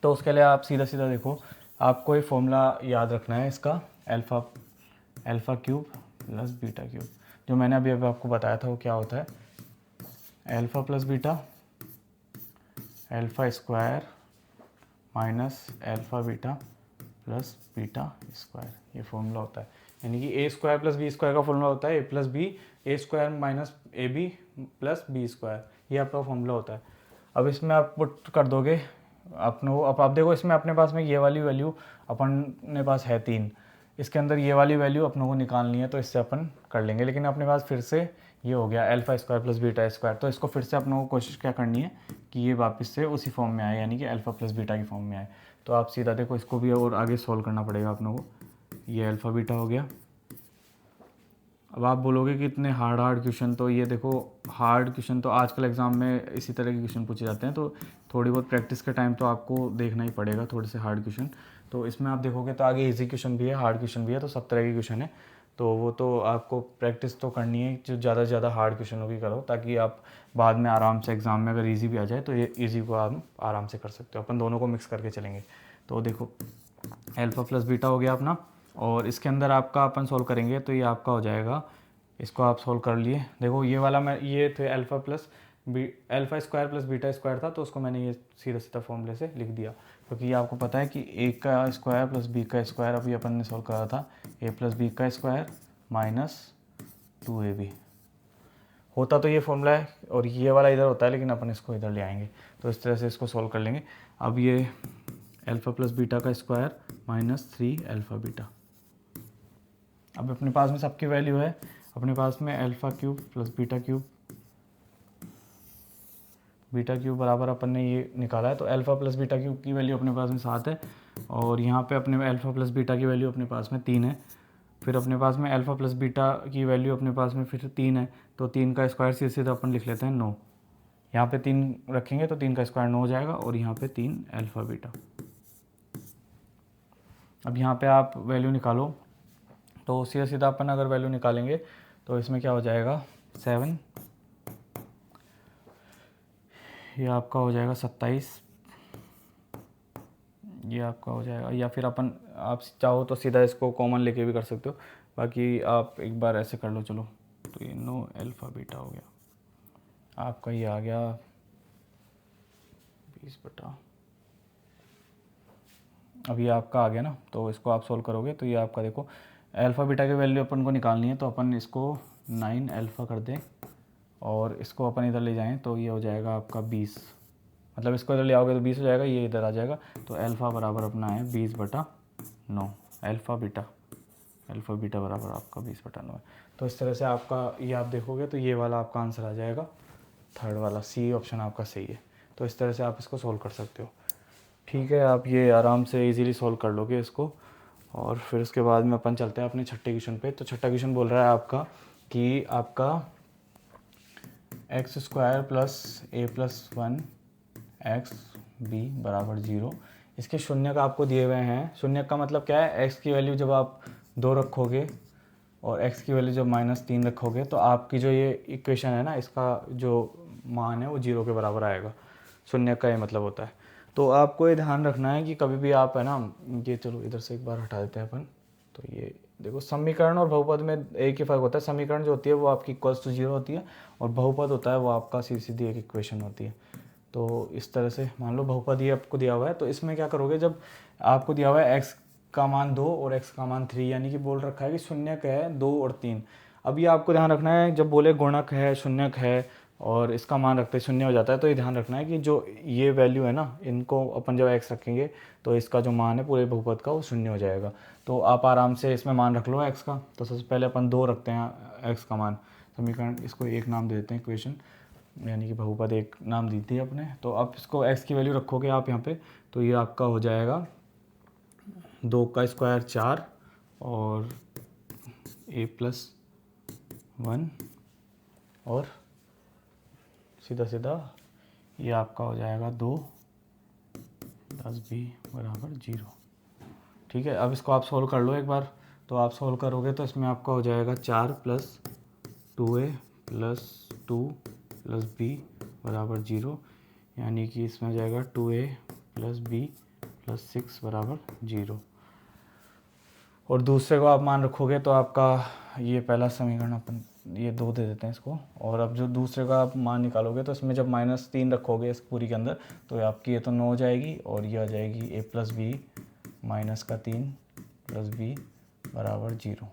तो उसके लिए आप सीधा सीधा देखो, आपको एक फॉर्मूला याद रखना है इसका, alpha cube plus beta cube, जो मैंने अभी आपको बताया था वो क्या होता है, alpha plus beta alpha square minus alpha beta plus beta square, ये फॉर्मूला होता है। यानी कि A square plus B square का फॉर्मूला होता है A plus B, A square minus A B plus B square, ये आपका फॉर्मूला होता है। अब इसमें आप पुट कर दोगे अपनों, अब आप देखो इसमें अपने पास में ये वाली वैल्यू अपने पास है 3, इसके अंदर ये वाली वैल्यू अपनों को निकालनी है, तो इससे अपन कर लेंगे। लेकिन अपने पास फिर से ये हो गया alpha square plus beta square, तो इसको फिर से अपनों को कोशिश क्या करनी है कि ये वापस से उसी फॉर्म में आए, यानी कि अल्फ़ा प्लस बीटा की फॉर्म में आए। तो आप सीधा देखो इसको भी और आगे सॉल्व करना पड़ेगा अपनों को। ये अल्फ़ा बीटा हो गया। अब आप बोलोगे कि इतने हार्ड क्वेश्चन, तो ये देखो हार्ड क्वेश्चन तो आजकल एग्ज़ाम में इसी तरह के क्वेश्चन पूछे जाते हैं, तो थोड़ी बहुत प्रैक्टिस के टाइम तो आपको देखना ही पड़ेगा थोड़े से हार्ड क्वेश्चन। तो इसमें आप देखोगे तो आगे इजी क्वेश्चन भी है, हार्ड क्वेश्चन भी है, तो सब तरह के क्वेश्चन है। तो वो तो आपको प्रैक्टिस तो करनी है, जो ज़्यादा से ज़्यादा हार्ड क्वेश्चनों की करो, ताकि आप बाद में आराम से एग्ज़ाम में अगर ईजी भी आ जाए तो ये ईजी को आप आराम से कर सकते हो। अपन दोनों को मिक्स करके चलेंगे। तो देखो अल्फ़ा प्लस बीटा हो गया अपना, और इसके अंदर आपका अपन सोल्व करेंगे तो ये आपका हो जाएगा, इसको आप सोल्व कर लिए। देखो ये वाला मैं ये थे alpha plus alpha square plus beta square था, तो उसको मैंने ये सीधा सीधा फॉर्मूले से लिख दिया, क्योंकि ये आपको पता है कि ए का स्क्वायर प्लस बी का स्क्वायर अभी अपन ने सोल्व करा था, ए प्लस बी का स्क्वायर माइनस 2ab होता, तो ये फॉर्मूला है, और ये वाला इधर होता है, लेकिन अपन इसको इधर ले आएंगे, तो इस तरह से इसको सोल्व कर लेंगे। अब ये अल्फ़ा प्लस बीटा का स्क्वायर माइनस 3 अल्फ़ा बीटा, अब अपने पास में सबकी वैल्यू है, अपने पास में alpha cube plus beta cube बराबर अपन ने ये निकाला है, तो अल्फ़ा प्लस बीटा क्यूब की वैल्यू अपने पास में 7 है, और यहाँ पे अपने में अल्फ़ा प्लस बीटा की वैल्यू अपने पास में 3 है, फिर अपने पास में अल्फ़ा प्लस बीटा की वैल्यू अपने पास में फिर 3 है, तो 3 का स्क्वायर सीधे अपन लिख लेते हैं 9, यहाँ पे 3 रखेंगे तो 3 का स्क्वायर 9 हो जाएगा, और यहाँ पे 3 अल्फ़ा बीटा। अब यहाँ पे आप वैल्यू निकालो, तो सीधा अपन अगर वैल्यू निकालेंगे तो इसमें क्या हो जाएगा 7, ये आपका हो जाएगा 27, ये आपका हो जाएगा, या फिर अपन आप चाहो तो सीधा इसको कॉमन लेके भी कर सकते हो, बाकी आप एक बार ऐसे कर लो चलो। तो ये 9 अल्फ़ा बीटा हो गया, आपका ये आ गया 20/। अब ये आपका आ गया ना, तो इसको आप सोल्व करोगे तो ये आपका देखो अल्फ़ा बीटा की वैल्यू अपन को निकालनी है, तो अपन इसको 9 अल्फ़ा कर दें और इसको अपन इधर ले जाएं तो ये हो जाएगा आपका 20, मतलब इसको इधर ले आओगे तो 20 हो जाएगा, ये इधर आ जाएगा, तो अल्फ़ा बराबर अपना है 20/9, अल्फ़ा बीटा बराबर आपका 20/9 है। तो इस तरह से आपका ये आप देखोगे तो ये वाला आपका आंसर आ जाएगा, थर्ड वाला सी ऑप्शन आपका सही है। तो इस तरह से आप इसको सोल्व कर सकते हो। ठीक है, आप ये आराम से इजीली सोल्व कर लोगे इसको, और फिर उसके बाद में अपन चलते हैं अपने छठे क्वेश्चन पे। तो छठा क्वेश्चन बोल रहा है आपका कि आपका एक्स स्क्वायर प्लस ए प्लस 1 एक्स बी बराबर 0, इसके शून्य का आपको दिए हुए हैं। शून्य का मतलब क्या है, एक्स की वैल्यू जब आप 2 रखोगे और एक्स की वैल्यू जब -3 रखोगे, तो आपकी जो ये इक्वेशन है ना, इसका जो मान है वो 0 के बराबर आएगा। शून्य का ये मतलब होता है। तो आपको ये ध्यान रखना है कि कभी भी आप है ना, ये चलो इधर से एक बार हटा देते हैं अपन। तो ये देखो समीकरण और बहुपद में एक ही फ़र्क होता है, समीकरण जो होती है वो आपकी इक्वल्स टू 0 होती है, और बहुपद होता है वो आपका सीधी एक इक्वेशन होती है। तो इस तरह से मान लो बहुपद ये आपको दिया हुआ है, तो इसमें क्या करोगे, जब आपको दिया हुआ है x का मान 2 और x का मान 3, यानी कि बोल रखा है कि शून्यक है 2 और 3। अब ये आपको ध्यान रखना है, जब बोले गुणक है शून्यक है और इसका मान रखते शून्य हो जाता है। तो ये ध्यान रखना है कि जो ये वैल्यू है ना, इनको अपन जब x रखेंगे तो इसका जो मान है पूरे बहुपद का वो शून्य हो जाएगा। तो आप आराम से इसमें मान रख लो x का। तो सबसे पहले अपन 2 रखते हैं x का मान, समीकरण इसको एक नाम दे देते हैं इक्वेशन, यानी कि बहुपद एक नाम दी थी अपने। तो आप इसको x की वैल्यू रखोगे आप यहाँ पे, तो ये आपका हो जाएगा 2 का स्क्वायर 4 और a+1 और सीधा सीधा ये आपका हो जाएगा 2 10 b बराबर 0। ठीक है, अब इसको आप सोल्व कर लो एक बार। तो आप सोल्व करोगे तो इसमें आपका हो जाएगा 4 + 2a + 2 + b बराबर 0, यानी कि इसमें हो जाएगा 2a + b + 6 बराबर 0। और दूसरे को आप मान रखोगे तो आपका ये पहला समीकरण अपन ये 2 दे देते हैं इसको। और अब जो दूसरे का आप मान निकालोगे तो इसमें जब -3 रखोगे इस पूरी के अंदर, तो आपकी ये तो 9 हो जाएगी और ये आ जाएगी a + b -3 + b बराबर 0।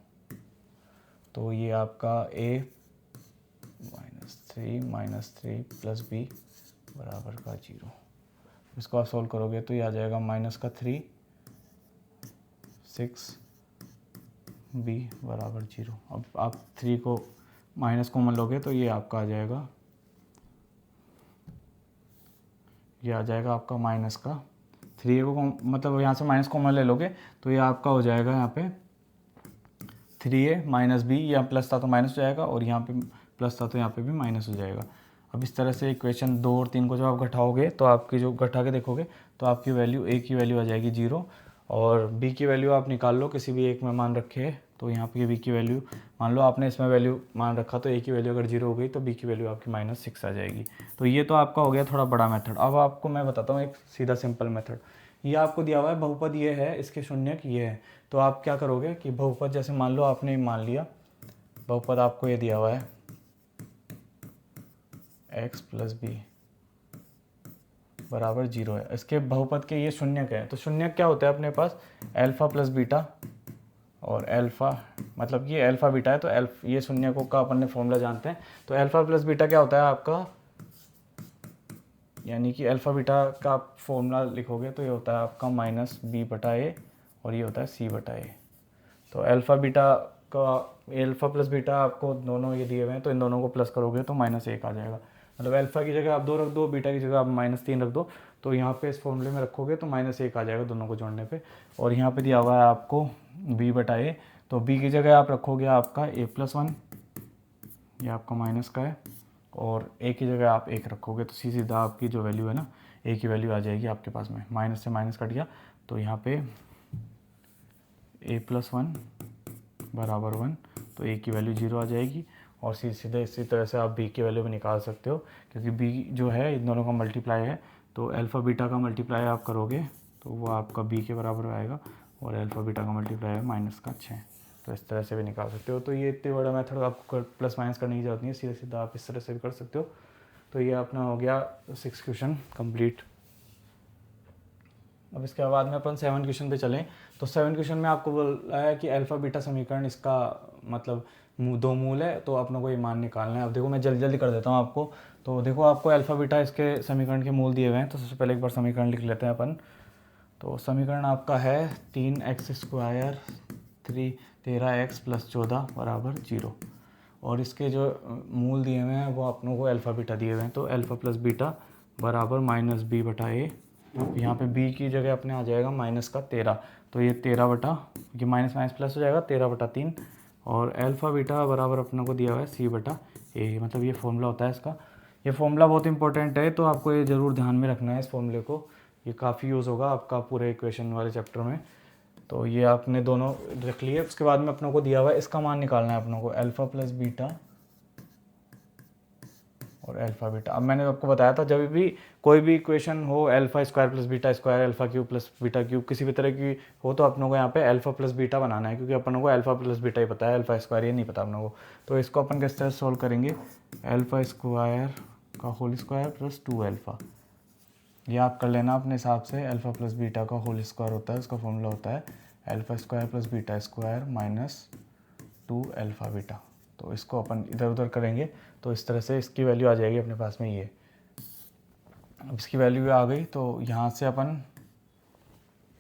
तो ये आपका a -3 + b बराबर का 0। इसको आप सॉल्व करोगे तो ये आ जाएगा -3 6 b बराबर 0। अब आप 3 को माइनस कॉमन लोगे तो ये आपका आ जाएगा, ये आ जाएगा आपका माइनस का 3 को मतलब यहाँ से माइनस कॉमन ले लोगे तो ये आपका हो जाएगा यहाँ पे 3a - b, यहाँ प्लस था तो माइनस हो जाएगा और यहाँ पे प्लस था तो यहाँ पे भी माइनस हो जाएगा। अब इस तरह से इक्वेशन 2 और 3 को जब आप घटाओगे तो आपकी जो घटा के देखोगे तो आपकी वैल्यू a की वैल्यू आ जाएगी 0 और b की वैल्यू आप निकाल लो, किसी भी एक में मान रखे। तो यहाँ पे b की वैल्यू मान लो आपने इसमें वैल्यू मान रखा, तो a की वैल्यू अगर 0 हो गई तो b की वैल्यू आपकी -6 आ जाएगी। तो ये तो आपका हो गया थोड़ा बड़ा मेथड। अब आपको मैं बताता हूँ एक सीधा सिंपल मेथड। ये आपको दिया हुआ है बहुपद, ये है, इसके शून्यक ये है। तो आप क्या करोगे कि बहुपद जैसे मान लो आपने मान लिया बहुपद आपको ये दिया हुआ है x + b बराबर 0 है। इसके बहुपद के ये शून्यक है। तो शून्यक क्या होता है अपने पास, अल्फा + बीटा, और अल्फा मतलब ये अल्फा बीटा है तो ये शून्यकों का अपन ने फॉर्मूला जानते हैं। तो अल्फा + बीटा क्या होता है आपका, यानी कि अल्फा बीटा का आप फॉर्मूला लिखोगे तो ये होता है आपका -b/a और ये होता है c/a। तो अल्फा बीटा का अल्फा + बीटा आपको दोनों ये दिए हुए हैं, तो इन दोनों को प्लस करोगे तो -1 आ जाएगा। मतलब अल्फा की जगह आप 2 रख दो, बीटा की जगह आप -3 रख दो, तो यहाँ पे इस फॉर्मूले में रखोगे तो -1 आ जाएगा दोनों को जोड़ने पे। और यहाँ पे दिया हुआ है आपको b/a, तो b की जगह आप रखोगे आपका a+1, ये आपका माइनस का है, और a की जगह आप 1 रखोगे तो सीधा आपकी जो वैल्यू है ना a की वैल्यू आ जाएगी आपके पास में। माइनस से माइनस कट गया तो यहाँ पे a+1 बराबर 1, तो a की वैल्यू 0 आ जाएगी। और सीधे इसी तरह से आप b की वैल्यू भी निकाल सकते हो, क्योंकि b जो है इन दोनों का मल्टीप्लाई है। तो अल्फ़ा बीटा का मल्टीप्लाई आप करोगे तो वो आपका b के बराबर आएगा, और अल्फ़ा बीटा का मल्टीप्लाई है -6। तो इस तरह से भी निकाल सकते हो। तो ये इतने बड़ा मेथड आपको प्लस माइनस करने की जरूरत नहीं है, सीधा सीधा आप इस तरह से भी कर सकते हो। तो ये अपना हो गया 6 क्वेश्चन कंप्लीट। अब इसके बाद में अपन 7 क्वेश्चन पे चलें। तो 7 क्वेश्चन में आपको बोला है कि अल्फ़ा बीटा समीकरण इसका मतलब 2 मूल है, तो अपनों को ये मान निकालना है। अब देखो मैं जल्दी जल्दी कर देता हूँ आपको। तो देखो आपको अल्फ़ा बीटा इसके समीकरण के मूल दिए हुए हैं। तो सबसे पहले एक बार समीकरण लिख लेते हैं अपन। तो समीकरण आपका है 3x² 13x + 14 बराबर 0, और इसके जो मूल दिए हुए हैं वो अपनों को अल्फ़ा बीटा दिए हुए हैं। तो अल्फ़ा + बीटा बराबर -b/a। यहाँ पे b की जगह अपने आ जाएगा -13, तो ये 13 ये माइनस माइनस प्लस हो जाएगा 13/3। और अल्फ़ा बीटा बराबर अपने को दिया हुआ है c/a, मतलब ये फॉर्मूला होता है इसका। ये फॉर्मूला बहुत इंपॉर्टेंट है, तो आपको ये ज़रूर ध्यान में रखना है इस फॉर्मूले को। ये काफ़ी यूज़ होगा आपका पूरे इक्वेशन वाले चैप्टर में। तो ये आपने दोनों रख लिए। उसके बाद में अपनों को दिया हुआ है इसका मान निकालना है अपनों को, अल्फ़ा + बीटा और अल्फ़ा बीटा। अब मैंने आपको बताया था जब भी कोई भी इक्वेशन हो अल्फ़ा² + बीटा² अल्फ़ा³ + बीटा³ किसी भी तरह की हो, तो अपनों को यहाँ पे अल्फ़ा + बीटा बनाना है, क्योंकि अपनों को अल्फ़ा + बीटा ही पता है, अल्फ़ा² ये नहीं पता अपनों को। तो इसको अपन किस तरह सॉल्व करेंगे, अल्फ़ा² का होल स्क्वायर + 2α, ये आप कर लेना अपने हिसाब से। अल्फ़ा + बीटा का होल स्क्वायर होता है, उसका फॉर्मूला होता है अल्फ़ा² + बीटा² - 2α बीटा। तो इसको अपन इधर उधर करेंगे तो इस तरह से इसकी वैल्यू आ जाएगी अपने पास में ये। अब इसकी वैल्यू आ गई तो यहाँ से अपन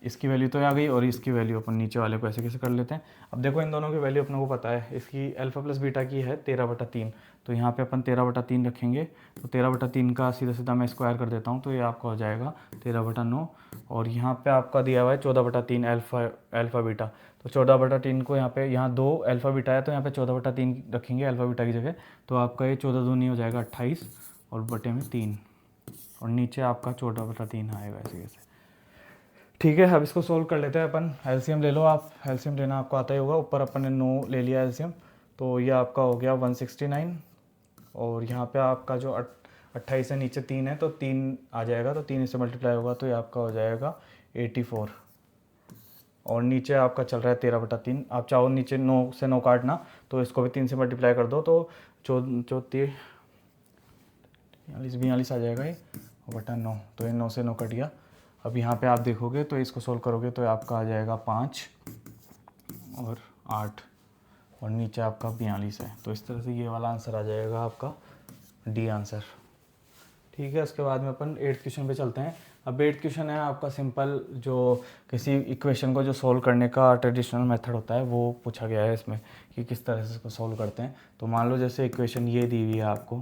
इसकी वैल्यू तो आ गई और इसकी वैल्यू अपन नीचे वाले को ऐसे कैसे कर लेते हैं। अब देखो इन दोनों की वैल्यू अपने को पता है, इसकी अल्फ़ा प्लस बीटा की है 13/3, तो यहाँ पे अपन 13/3 रखेंगे। तो 13/3 का सीधा सीधा मैं स्क्वायर कर देता हूँ तो ये आपका हो जाएगा 13/9। और यहाँ पे आपका दिया हुआ है 14/3 अल्फ़ा बीटा। तो 14/3 को यहाँ 2 अल्फ़ा बीटा है तो यहाँ पे 14/3 रखेंगे अल्फ़ा बीटा की जगह। तो आपका ये 14 दूनी हो जाएगा 28 और बटे में 3 और नीचे आपका 14/3 आएगा ऐसे कैसे। ठीक है, अब इसको सोल्व कर लेते हैं अपन। एलसीएम ले लो आप, एलसीएम लेना आपको आता ही होगा। ऊपर अपन ने 9 ले लिया एलसीएम, तो ये आपका हो गया 169 और यहाँ पे आपका जो 28 से नीचे 3 है तो 3 आ जाएगा, तो 3 इससे मल्टीप्लाई होगा तो ये आपका हो जाएगा 84 और नीचे आपका चल रहा है 13/3। आप चाहो नीचे 9 से 9 काटना तो इसको भी 3 से मल्टीप्लाई कर दो तो 42 आ जाएगा ये बटा 9, तो ये 9 से 9 कट गया। अब यहाँ पे आप देखोगे तो इसको सोल्व करोगे तो आपका आ जाएगा 5 और 8 और नीचे आपका 42 है। तो इस तरह से ये वाला आंसर आ जाएगा आपका डी आंसर। ठीक है, उसके बाद में अपन 8th क्वेश्चन पे चलते हैं। अब 8th क्वेश्चन है आपका सिंपल, जो किसी इक्वेशन को जो सोल्व करने का ट्रेडिशनल मेथड होता है वो पूछा गया है इसमें कि किस तरह से इसको सोल्व करते हैं। तो मान लो जैसे इक्वेशन ये दी हुई है आपको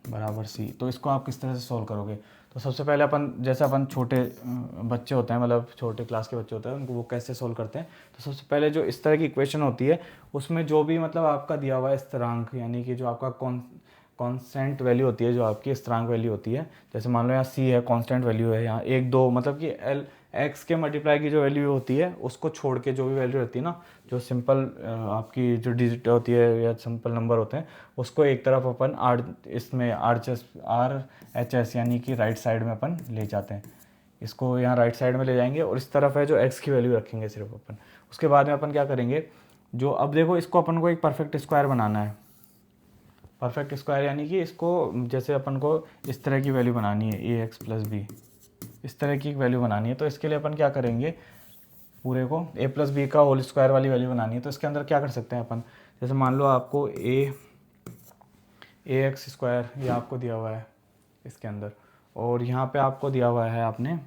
बराबर सी, तो इसको आप किस तरह से सोल्व करोगे। तो सबसे पहले अपन छोटे बच्चे होते हैं, मतलब छोटे क्लास के बच्चे होते हैं, उनको वो कैसे सोल्व करते हैं। तो सबसे पहले जो इस तरह की इक्वेशन होती है उसमें जो भी मतलब आपका दिया हुआ है स्थिरांक, यानी कि जो आपका कांस्टेंट वैल्यू होती है, जो आपकी स्थिरांक वैल्यू होती है, जैसे मान लो यहाँ सी है, कांस्टेंट वैल्यू है यहाँ 1 2, मतलब कि एल एक्स के मल्टीप्लाई की जो वैल्यू होती है उसको छोड़ के जो भी वैल्यू रहती है ना, जो सिंपल आपकी जो डिजिट होती है या सिंपल नंबर होते हैं, उसको एक तरफ अपन इसमें RHS यानी कि राइट साइड में अपन ले जाते हैं। इसको यहाँ राइट साइड में ले जाएंगे और इस तरफ है जो एक्स की वैल्यू रखेंगे सिर्फ अपन। उसके बाद में अपन क्या करेंगे, जो अब देखो इसको अपन को एक परफेक्ट स्क्वायर बनाना है। परफेक्ट स्क्वायर यानी कि इसको जैसे अपन को इस तरह की वैल्यू बनानी है ax + b, इस तरह की वैल्यू बनानी है। तो इसके लिए अपन क्या करेंगे, पूरे को a + b का होल स्क्वायर वाली वैल्यू बनानी है। तो इसके अंदर क्या कर सकते हैं अपन, जैसे मान लो आपको ax² ये आपको दिया हुआ है इसके अंदर, और यहाँ पे आपको दिया हुआ है आपने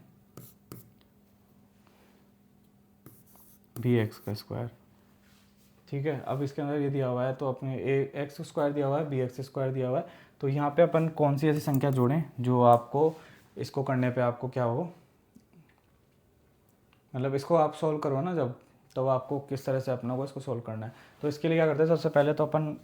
bx²। ठीक है, अब इसके अंदर ये दिया हुआ है तो अपने ax² दिया हुआ है, bx² दिया हुआ है। तो यहाँ पे अपन कौन सी ऐसी संख्या जोड़ें जो आपको इसको करने पे आपको क्या हो, मतलब इसको आप सोल्व करो ना जब, तो आपको किस तरह से अपनों को इसको सोल्व करना है। तो इसके लिए क्या करते हैं, सबसे पहले तो अपन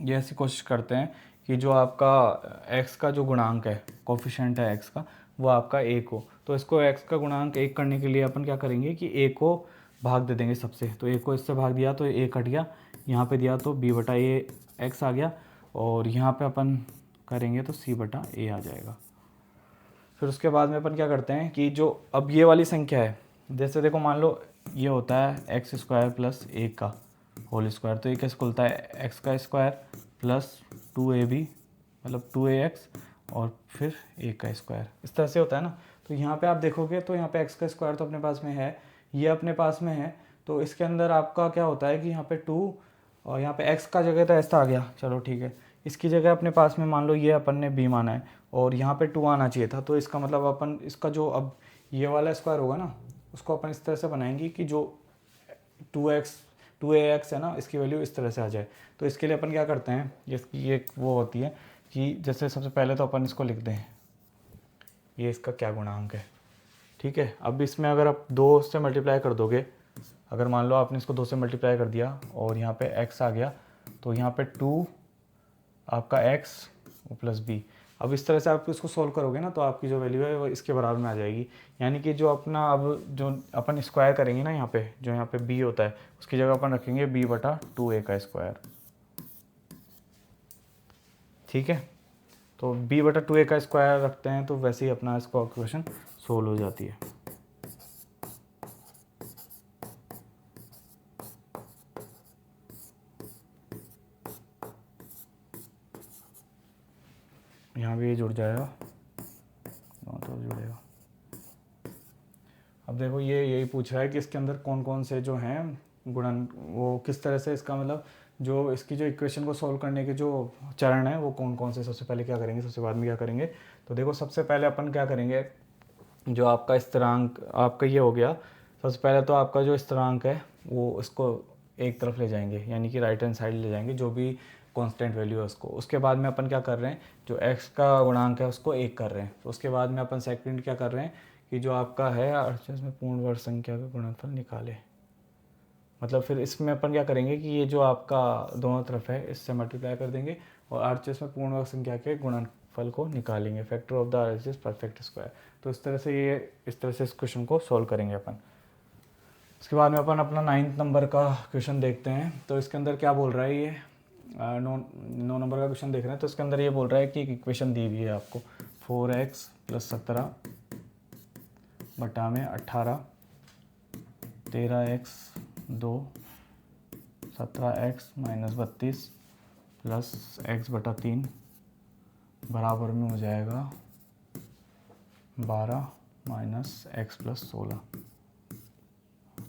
ये ऐसी कोशिश करते हैं कि जो आपका x का जो गुणांक है, कोफिशिएंट है x का, वो आपका 1 हो। तो इसको x का गुणांक 1 करने के लिए अपन क्या करेंगे कि a को भाग दे देंगे सबसे। तो a को इससे भाग दिया तो a कट गया, यहाँ पे दिया तो b/a x आ गया, और यहाँ पे अपन करेंगे तो c/a आ जाएगा। फिर उसके बाद में अपन क्या करते हैं कि जो अब ये वाली संख्या है, जैसे देखो मान लो ये होता है x² + 1 का होल स्क्वायर, तो ये कैसे खुलता है x² + 2ab मतलब 2ax और फिर 1 का स्क्वायर, इस तरह से होता है ना। तो यहाँ पे आप देखोगे तो यहाँ पे x का स्क्वायर तो अपने पास में है, ये अपने पास में है। तो इसके अंदर आपका क्या होता है कि यहाँ पे 2 और यहाँ पे x का जगह तो ऐसा आ गया, चलो ठीक है। इसकी जगह अपने पास में मान लो ये अपन ने b माना है और यहाँ पे 2 आना चाहिए था। तो इसका मतलब अपन इसका जो अब ये वाला स्क्वायर होगा ना, उसको अपन इस तरह से बनाएंगे कि जो 2ax है ना, इसकी वैल्यू इस तरह से आ जाए। तो इसके लिए अपन क्या करते हैं, इसकी एक वो होती है कि जैसे सबसे पहले तो अपन इसको लिख दें, ये इसका क्या गुणांक है। ठीक है, अब इसमें अगर आप 2 से मल्टीप्लाई कर दोगे, अगर मान लो आपने इसको 2 से मल्टीप्लाई कर दिया और यहाँ पे x आ गया, तो यहाँ पे 2 आपका x + b। अब इस तरह से आप इसको सोल्व करोगे ना तो आपकी जो वैल्यू है वो इसके बराबर में आ जाएगी। यानी कि जो अपना अब जो अपन स्क्वायर करेंगे ना, यहाँ पे जो यहाँ पे b होता है उसकी जगह अपन रखेंगे b/2a का स्क्वायर। ठीक है, तो b/2a का स्क्वायर रखते हैं तो वैसे ही अपना इसको इक्वेशन सोल्व हो जाती है। यहाँ भी ये जुड़ जाएगा, तो जुड़ेगा। अब देखो ये यही पूछ रहा है कि इसके अंदर कौन कौन से जो हैं गुणन वो किस तरह से, इसका मतलब जो इसकी जो इक्वेशन को सॉल्व करने के जो चरण है वो कौन कौन से, सबसे पहले क्या करेंगे, सबसे बाद में क्या करेंगे। तो देखो सबसे पहले अपन क्या करेंगे, जो आपका स्थिरांक आपका ये हो गया, सबसे पहले तो आपका जो स्थिरांक है वो इसको एक तरफ ले जाएंगे, यानी कि राइट हैंड साइड ले जाएंगे, जो भी कांस्टेंट वैल्यू है उसको। उसके बाद में अपन क्या कर रहे हैं, जो x का गुणांक है उसको एक कर रहे हैं। तो उसके बाद में अपन सेकंड क्या कर रहे हैं कि जो आपका है अड़चास में पूर्ण वर्ग संख्या का गुणनफल निकाले। मतलब फिर इसमें अपन क्या करेंगे कि ये जो आपका दोनों तरफ है इससे मल्टीप्लाई कर देंगे और आरएचएस में पूर्ण वर्ग संख्या के गुणनफल को निकालेंगे, factor of the RHS perfect square. तो इस तरह से ये इस तरह से इस क्वेश्चन को सॉल्व करेंगे अपन। उसके बाद में अपन अपना 9 नंबर का क्वेश्चन देखते हैं। तो इसके अंदर क्या बोल रहा है, ये 9 नंबर का क्वेश्चन देख रहे हैं। तो इसके अंदर ये बोल रहा है कि एक इक्वेशन दी हुई है आपको, 4x + 17 बटा में 18, 13x 2, 17x - 32 प्लस x बटा 3 बराबर में हो जाएगा 12 माइनस x + 16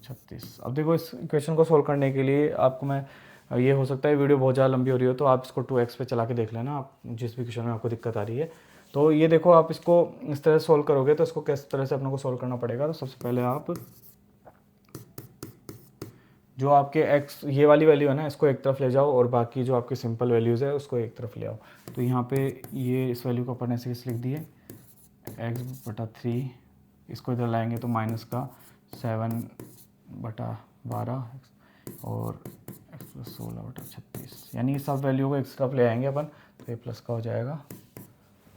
36। अब देखो इस इक्वेशन को सोल्व करने के लिए आपको मैं, ये हो सकता है वीडियो बहुत ज़्यादा लंबी हो रही हो तो आप इसको 2x पे चला के देख लेना, आप जिस भी क्वेश्चन में आपको दिक्कत आ रही है। तो ये देखो आप इसको इस तरह सोल्व करोगे तो इसको किस तरह से अपने को सोल्व करना पड़ेगा। तो सबसे पहले आप जो आपके x ये वाली वैल्यू है ना इसको एक तरफ ले जाओ और बाकी जो आपके सिंपल वैल्यूज़ है उसको एक तरफ ले आओ। तो यहाँ पे ये इस वैल्यू को अपन ऐसे लिख दिए x बटा 3, इसको इधर लाएंगे तो माइनस का 7 बटा 12 और x + 16 बटा 36, यानी सब वैल्यू को एक तरफ ले आएंगे अपन तो ये प्लस का हो जाएगा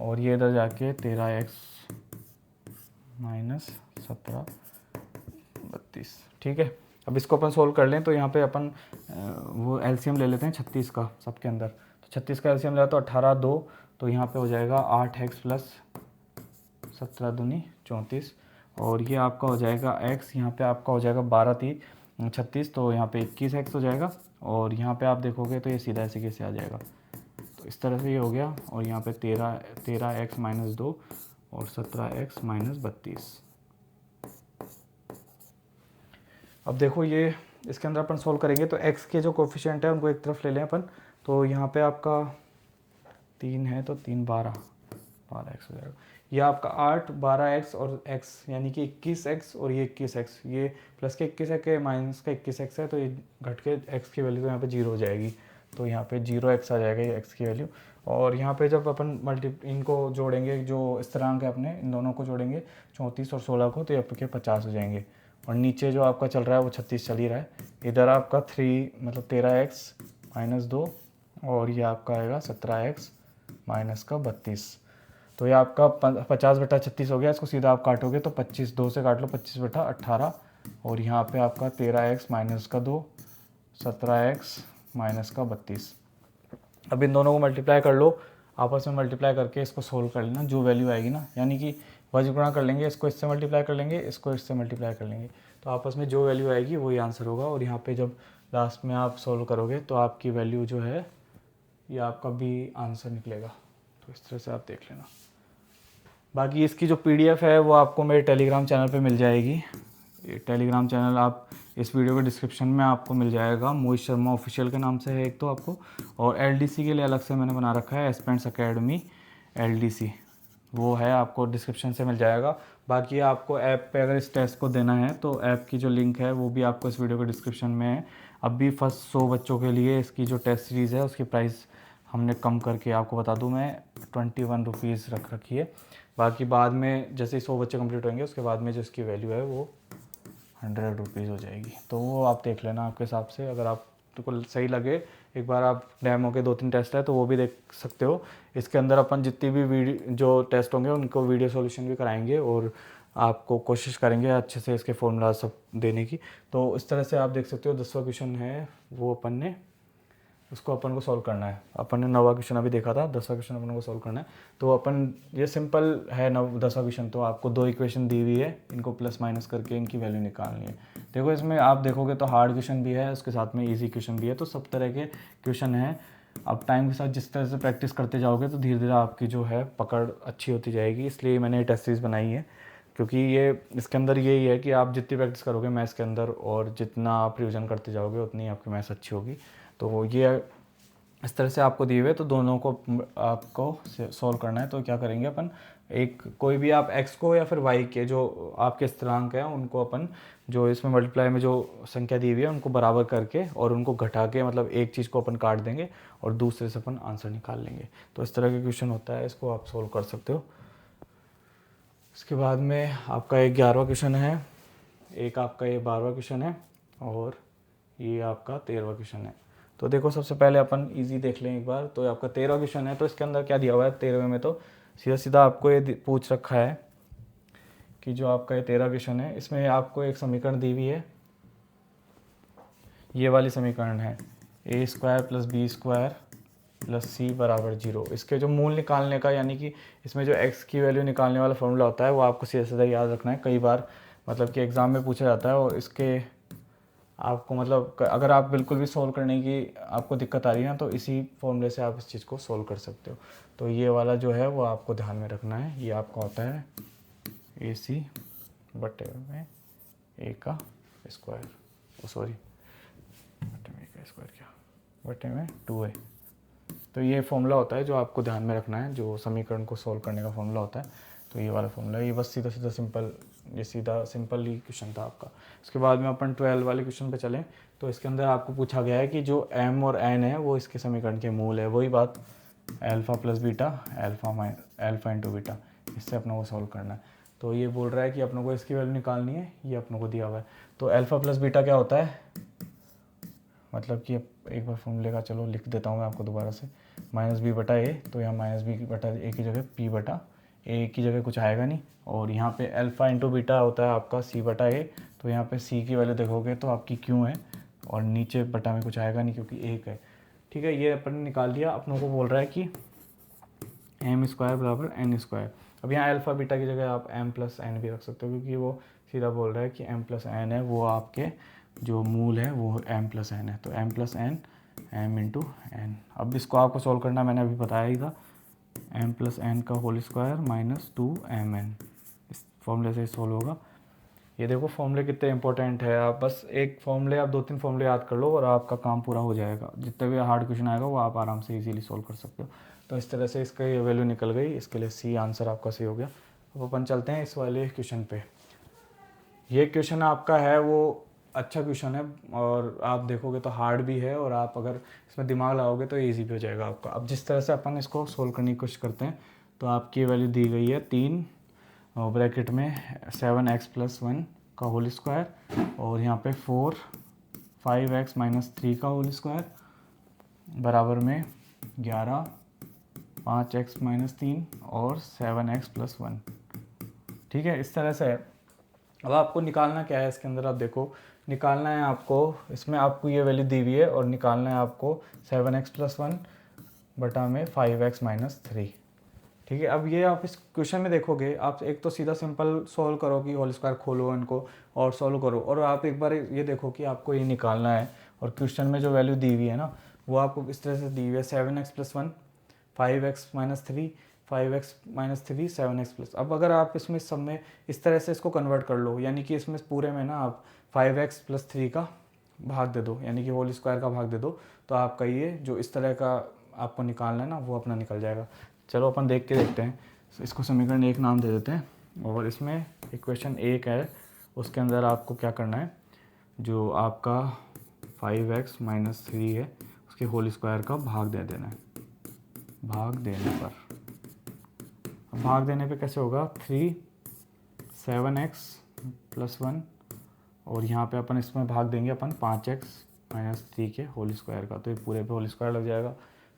और ये इधर जाके 13x - 17 32। ठीक है, अब इसको अपन सोल्व कर लें तो यहाँ पे अपन वो एलसीएम ले लेते हैं 36 का सबके अंदर। तो 36 का एलसीएम लिया तो 18 2, तो यहाँ पे हो जाएगा 8x + 17 दूनी 34 और ये आपका हो जाएगा x, यहाँ पे आपका हो जाएगा 12 3 36, तो यहाँ पे 21x हो जाएगा और यहाँ पे आप देखोगे तो ये सीधा ऐसे कैसे आ जाएगा। तो इस तरह से ये हो गया और यहाँ पे 13x - 2 और 17x - 32। अब देखो ये इसके अंदर अपन सोल्व करेंगे तो x के जो कोफिशिएंट है उनको एक तरफ ले लें अपन। तो यहाँ पे आपका 3 है तो 3 12 12x हो जाएगा। ये आपका 8 12x और x यानी कि 21x और ये 21x, ये प्लस के 21x है माइनस का 21x है तो ये घट के x की वैल्यू तो यहाँ पे 0 हो जाएगी। तो यहाँ पे 0x आ जाएगा ये x की वैल्यू। और यहाँ पे जब अपन इनको जोड़ेंगे, जो स्थिरांक है अपने इन दोनों को जोड़ेंगे 34 और 16 को, तो ये आपके 50 हो जाएंगे। और नीचे जो आपका चल रहा है वो 36 चल ही रहा है। इधर आपका 3 मतलब 13x - 2 और ये आपका आएगा 17x - 32। तो ये आपका 50 बटा 36 हो गया। इसको सीधा आप काटोगे तो 25 2 से काट लो, 25 बटा 18 और यहाँ पे आपका 13x - 2 17x - 32। अब इन दोनों को मल्टीप्लाई कर लो, आपस में मल्टीप्लाई करके इसको सोल्व कर लेना, जो वैल्यू आएगी ना, यानी कि वज्र गुणा कर लेंगे, इसको इससे मल्टीप्लाई कर लेंगे, इसको इससे मल्टीप्लाई कर लेंगे, तो आपस में जो वैल्यू आएगी वही आंसर होगा। और यहाँ पे जब लास्ट में आप सोल्व करोगे तो आपकी वैल्यू जो है ये आपका भी आंसर निकलेगा। तो इस तरह से आप देख लेना। बाकी इसकी जो PDF है वो आपको मेरे टेलीग्राम चैनल पे मिल जाएगी। ये टेलीग्राम चैनल आप इस वीडियो के डिस्क्रिप्शन में आपको मिल जाएगा। मोहित शर्मा ऑफिशियल के नाम से है एक तो आपको, और LDC के लिए अलग से मैंने बना रखा है एस्पेंट्स अकेडमी LDC, वो है आपको डिस्क्रिप्शन से मिल जाएगा। बाकी आपको ऐप पे अगर इस टेस्ट को देना है तो ऐप की जो लिंक है वो भी आपको इस वीडियो के डिस्क्रिप्शन में है। अब भी फर्स्ट 100 बच्चों के लिए इसकी जो टेस्ट सीरीज़ है उसकी प्राइस हमने कम करके आपको बता दूं मैं 21 रुपीज़ रख रखी है। बाकी बाद में जैसे ही 100 बच्चे कंप्लीट होंगे उसके बाद में जो इसकी वैल्यू है वो 100 रुपीज़ हो जाएगी। तो वो आप देख लेना आपके हिसाब से, अगर आपको सही लगे एक बार आप डेमो के 2-3 टेस्ट है तो वो भी देख सकते हो। इसके अंदर अपन जितनी भी वीडियो जो टेस्ट होंगे उनको वीडियो सॉल्यूशन भी कराएंगे और आपको कोशिश करेंगे अच्छे से इसके फॉर्मूला सब देने की। तो इस तरह से आप देख सकते हो 10वां क्वेश्चन है वो अपन ने उसको अपन को सॉल्व करना है। अपन ने 9वां क्वेश्चन अभी देखा था, 10वां क्वेश्चन अपन को सॉल्व करना है। तो अपन ये सिंपल है 10वां क्वेश्चन। तो आपको 2 इक्वेशन दी हुई है, इनको प्लस माइनस करके इनकी वैल्यू निकालनी है। देखो इसमें आप देखोगे तो हार्ड क्वेश्चन भी है, उसके साथ में ईजी क्वेश्चन भी है, तो सब तरह के क्वेश्चन हैं। अब टाइम के साथ जिस तरह से प्रैक्टिस करते जाओगे तो धीरे धीरे आपकी जो है पकड़ अच्छी होती जाएगी, इसलिए मैंने टेस्ट सीरीज बनाई है। क्योंकि ये इसके अंदर यही है कि आप जितनी प्रैक्टिस करोगे मैथ्स के अंदर और जितना आप रिविज़न करते जाओगे उतनी आपकी मैथ्स अच्छी होगी। तो ये इस तरह से आपको दिए हुए, तो दोनों को आपको सॉल्व करना है। तो क्या करेंगे अपन, एक कोई भी आप x को या फिर y के जो आपके स्थिरांक हैं उनको अपन जो इसमें मल्टीप्लाई में जो संख्या दी हुई है उनको बराबर करके और उनको घटा के, मतलब एक चीज़ को अपन काट देंगे और दूसरे से अपन आंसर निकाल लेंगे। तो इस तरह का क्वेश्चन होता है, इसको आप सोल्व कर सकते हो। इसके बाद में आपका एक 11वां क्वेश्चन है, एक आपका ये 12वां क्वेश्चन है और ये आपका 13वां क्वेश्चन है। तो देखो सबसे पहले अपन इजी देख लें एक बार। तो आपका 13वां क्वेश्चन है, तो इसके अंदर क्या दिया हुआ है 13वें में, तो सीधा सीधा आपको ये पूछ रखा है कि जो आपका ये 13वां क्वेश्चन है इसमें आपको एक समीकरण दी हुई है, ये वाली समीकरण है a square plus B square plus C बराबर 0। इसके जो मूल निकालने का, यानी कि इसमें जो x की वैल्यू निकालने वाला फॉर्मूला होता है वो आपको सीधा सीधा याद रखना है। कई बार मतलब कि एग्ज़ाम में पूछा जाता है और इसके आपको मतलब अगर आप बिल्कुल भी सोल्व करने की आपको दिक्कत आ रही है ना, तो इसी फॉर्मूले से आप इस चीज़ को सोल्व कर सकते हो। तो ये वाला जो है वो आपको ध्यान में रखना है। ये आपका होता है ए सी बटे में ए का स्क्वायर, सॉरी बटे में ए का स्क्वायर, क्या बटे में 2a। तो ये फॉर्मूला होता है जो आपको ध्यान में रखना है, जो समीकरण को सोल्व करने का फॉर्मूला होता है। तो ये वाला फॉर्मूला, ये बस सीधा सीधा सिंपल, ये सीधा सिंपल ही क्वेश्चन था आपका। उसके बाद में अपन 12 वाले क्वेश्चन पे चलें। तो इसके अंदर आपको पूछा गया है कि जो m और n है वो इसके समीकरण के मूल है। वही बात alpha plus beta, alpha into beta, इससे अपनों को सॉल्व करना है। तो ये बोल रहा है कि अपनों को इसकी वैल्यू निकालनी है, ये अपनों को दिया हुआ है। तो अल्फ़ा प्लस बीटा क्या होता है, मतलब कि एक बार फॉर्मूले का चलो लिख देता हूँ मैं आपको दोबारा से, माइनस बी बटा ए। तो यहाँ माइनस बी बटा ए की जगह पी बटा ए की जगह कुछ आएगा नहीं, और यहाँ पे अल्फ़ा इंटू बीटा होता है आपका सी बटा ए। तो यहाँ पे सी की वैल्यू देखोगे तो आपकी क्यों है, और नीचे बटा में कुछ आएगा नहीं क्योंकि एक है। ठीक है, ये अपन ने निकाल लिया। अपनों को बोल रहा है कि एम स्क्वायर बराबर एन स्क्वायर। अब यहाँ अल्फ़ा बीटा की जगह आप एम प्लस एन भी रख सकते हो, क्योंकि वो सीधा बोल रहा है कि एम प्लस एन है, वो आपके जो मूल है वो एम प्लस एन है। तो M plus N, M into N. अब इसको आपको सॉल्व करना मैंने अभी बताया ही था, एम प्लस एन का होल स्क्वायर माइनस 2mn। इस फॉर्मूले से सॉल्व होगा। ये देखो फॉर्मूले कितने इंपॉर्टेंट है, आप बस एक फॉर्मूले, आप 2-3 फॉर्मूले याद कर लो और आपका काम पूरा हो जाएगा। जितने भी हार्ड क्वेश्चन आएगा वो आप आराम से इजीली सॉल्व कर सकते हो। तो इस तरह से इसका ये वैल्यू निकल गई, इसके लिए सी आंसर आपका सही हो गया। अब अपन चलते हैं इस वाले क्वेश्चन पे। ये क्वेश्चन आपका है वो अच्छा क्वेश्चन है, और आप देखोगे तो हार्ड भी है, और आप अगर इसमें दिमाग लगाओगे तो ईजी भी हो जाएगा आपका। अब जिस तरह से अपन इसको सोल्व करने की कोशिश करते हैं, तो आपकी वैल्यू दी गई है 3 ब्रैकेट में 7x प्लस 1 का होल स्क्वायर, और यहाँ पे 4 5x माइनस 3 का होल स्क्वायर बराबर में 11 5x माइनस 3 और 7x प्लस 1। ठीक है, इस तरह से है। अब आपको निकालना क्या है इसके अंदर, आप देखो निकालना है आपको, इसमें आपको ये वैल्यू दी हुई है और निकालना है आपको 7x प्लस 1 बटा में 5x माइनस 3। ठीक है, अब ये आप इस क्वेश्चन में देखोगे, आप एक तो सीधा सिंपल सॉल्व करो कि होल स्क्वायर खोलो इनको और सॉल्व करो, और आप एक बार ये देखो कि आपको ये निकालना है। और क्वेश्चन में जो वैल्यू दी हुई है ना, वो आपको इस तरह से दी हुई है 7x plus 1 5x minus 3 5x minus 3 7x plus. अब अगर आप इसमें सब में इस तरह से इसको कन्वर्ट कर लो, यानी कि इसमें पूरे में ना आप 5x प्लस 3 का भाग दे दो, यानी कि होल स्क्वायर का भाग दे दो, तो आपका ये जो इस तरह का आपको निकालना है ना वो अपना निकल जाएगा। चलो अपन देख के देखते हैं। इसको समीकरण 1 नाम दे देते हैं, और इसमें इक्वेशन 1 है, उसके अंदर आपको क्या करना है, जो आपका 5x माइनस 3 है उसके होल स्क्वायर का भाग दे देना है। भाग देने पे कैसे होगा, 3 7x प्लस 1, और यहाँ पे अपन इसमें भाग देंगे अपन 5x माइनस 3 के होल स्क्वायर का, तो ये पूरे पे होल स्क्वायर लग जाएगा।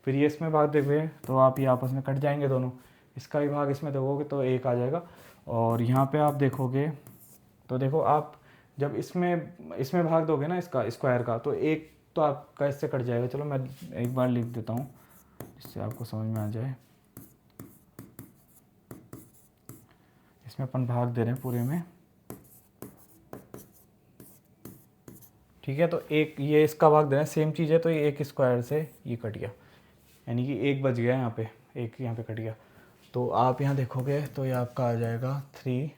फिर ये इसमें भाग देंगे तो आप ये आपस में कट जाएंगे दोनों, इसका भी भाग इसमें दोगे तो 1 आ जाएगा। और यहाँ पे आप देखोगे तो देखो, आप जब इसमें भाग दोगे ना इसका स्क्वायर का, तो 1 तो आपका इससे कट जाएगा। चलो मैं एक बार लिख देता हूँ जिससे आपको समझ में आ जाए। इसमें अपन भाग दे रहे हैं पूरे में, ठीक है। तो एक ये इसका भाग दे रहे हैं, सेम चीज़ है, तो ये 1 स्क्वायर से ये कट गया, यानी कि 1 बच गया यहाँ पे, 1 यहाँ पे कट गया। तो आप यहाँ देखोगे तो ये आपका आ जाएगा 3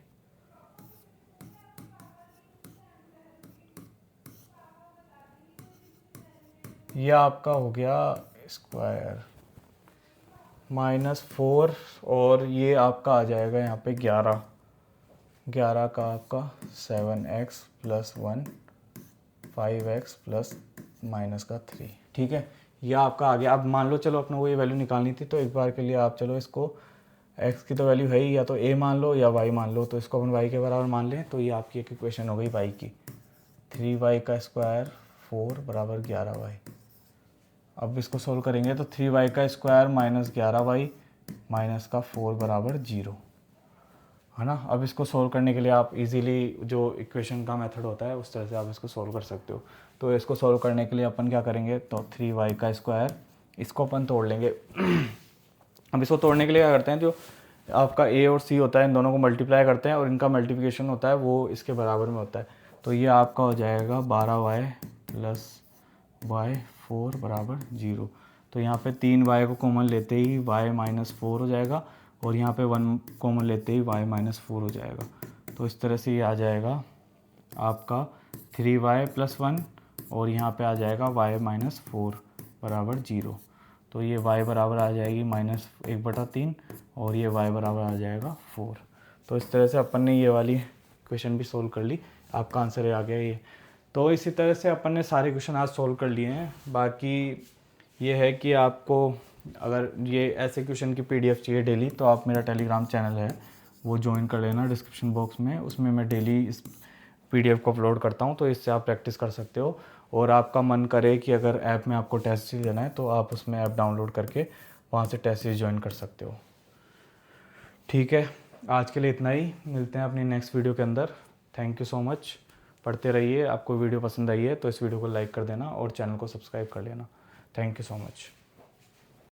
ये आपका हो गया स्क्वायर -4 और ये आपका आ जाएगा यहाँ पे 11 का आपका 7x + 1 5x प्लस माइनस का 3। ठीक है, यह आपका आ गया। अब मान लो चलो अपने को ये वैल्यू निकालनी थी, तो एक बार के लिए आप चलो इसको x की तो वैल्यू है ही, या तो a मान लो या y मान लो, तो इसको अपन y के बराबर मान लें। तो ये आपकी एक इक्वेशन हो गई y की, 3y का स्क्वायर 4 बराबर 11y। अब इसको सोल्व करेंगे तो 3y का स्क्वायर -11y माइनस का 4 बराबर 0, है ना। अब इसको सोल्व करने के लिए आप इजीली जो इक्वेशन का मेथड होता है उस तरह से आप इसको सोल्व कर सकते हो। तो इसको सोल्व करने के लिए अपन क्या करेंगे, तो 3y का स्क्वायर, इसको अपन तोड़ लेंगे। अब इसको तोड़ने के लिए क्या करते हैं, जो आपका a और c होता है इन दोनों को मल्टीप्लाई करते हैं और इनका मल्टीप्लिकेशन होता है वो इसके बराबर में होता है। तो ये आपका हो जाएगा 12y + y 4 बराबर 0। तो यहाँ पे 3y को कॉमन लेते ही y -4 हो जाएगा और यहाँ पे 1 कॉमन लेते ही y -4 हो जाएगा। तो इस तरह से ये आ जाएगा आपका 3y + 1 और यहाँ पे आ जाएगा y -4 बराबर 0। तो ये y बराबर आ जाएगी -1/3 और ये y बराबर आ जाएगा 4। तो इस तरह से अपन ने ये वाली क्वेश्चन भी सोल्व कर ली, आपका आंसर आ गया ये। तो इसी तरह से अपन ने सारे क्वेश्चन आज सोल्व कर लिए हैं। बाकी ये है कि आपको अगर ये ऐसे क्वेश्चन की PDF चाहिए डेली, तो आप मेरा टेलीग्राम चैनल है वो ज्वाइन कर लेना डिस्क्रिप्शन बॉक्स में, उसमें मैं डेली इस PDF को अपलोड करता हूँ, तो इससे आप प्रैक्टिस कर सकते हो। और आपका मन करे कि अगर ऐप में आपको टेस्ट सीरीज लेना है तो आप उसमें ऐप डाउनलोड करके वहाँ से टेस्ट सीरीज ज्वाइन कर सकते हो। ठीक है, आज के लिए इतना ही, मिलते हैं अपनी नेक्स्ट वीडियो के अंदर। थैंक यू सो मच, पढ़ते रहिए। आपको वीडियो पसंद आई है तो इस वीडियो को लाइक कर देना और चैनल को सब्सक्राइब कर लेना। Thank you so much.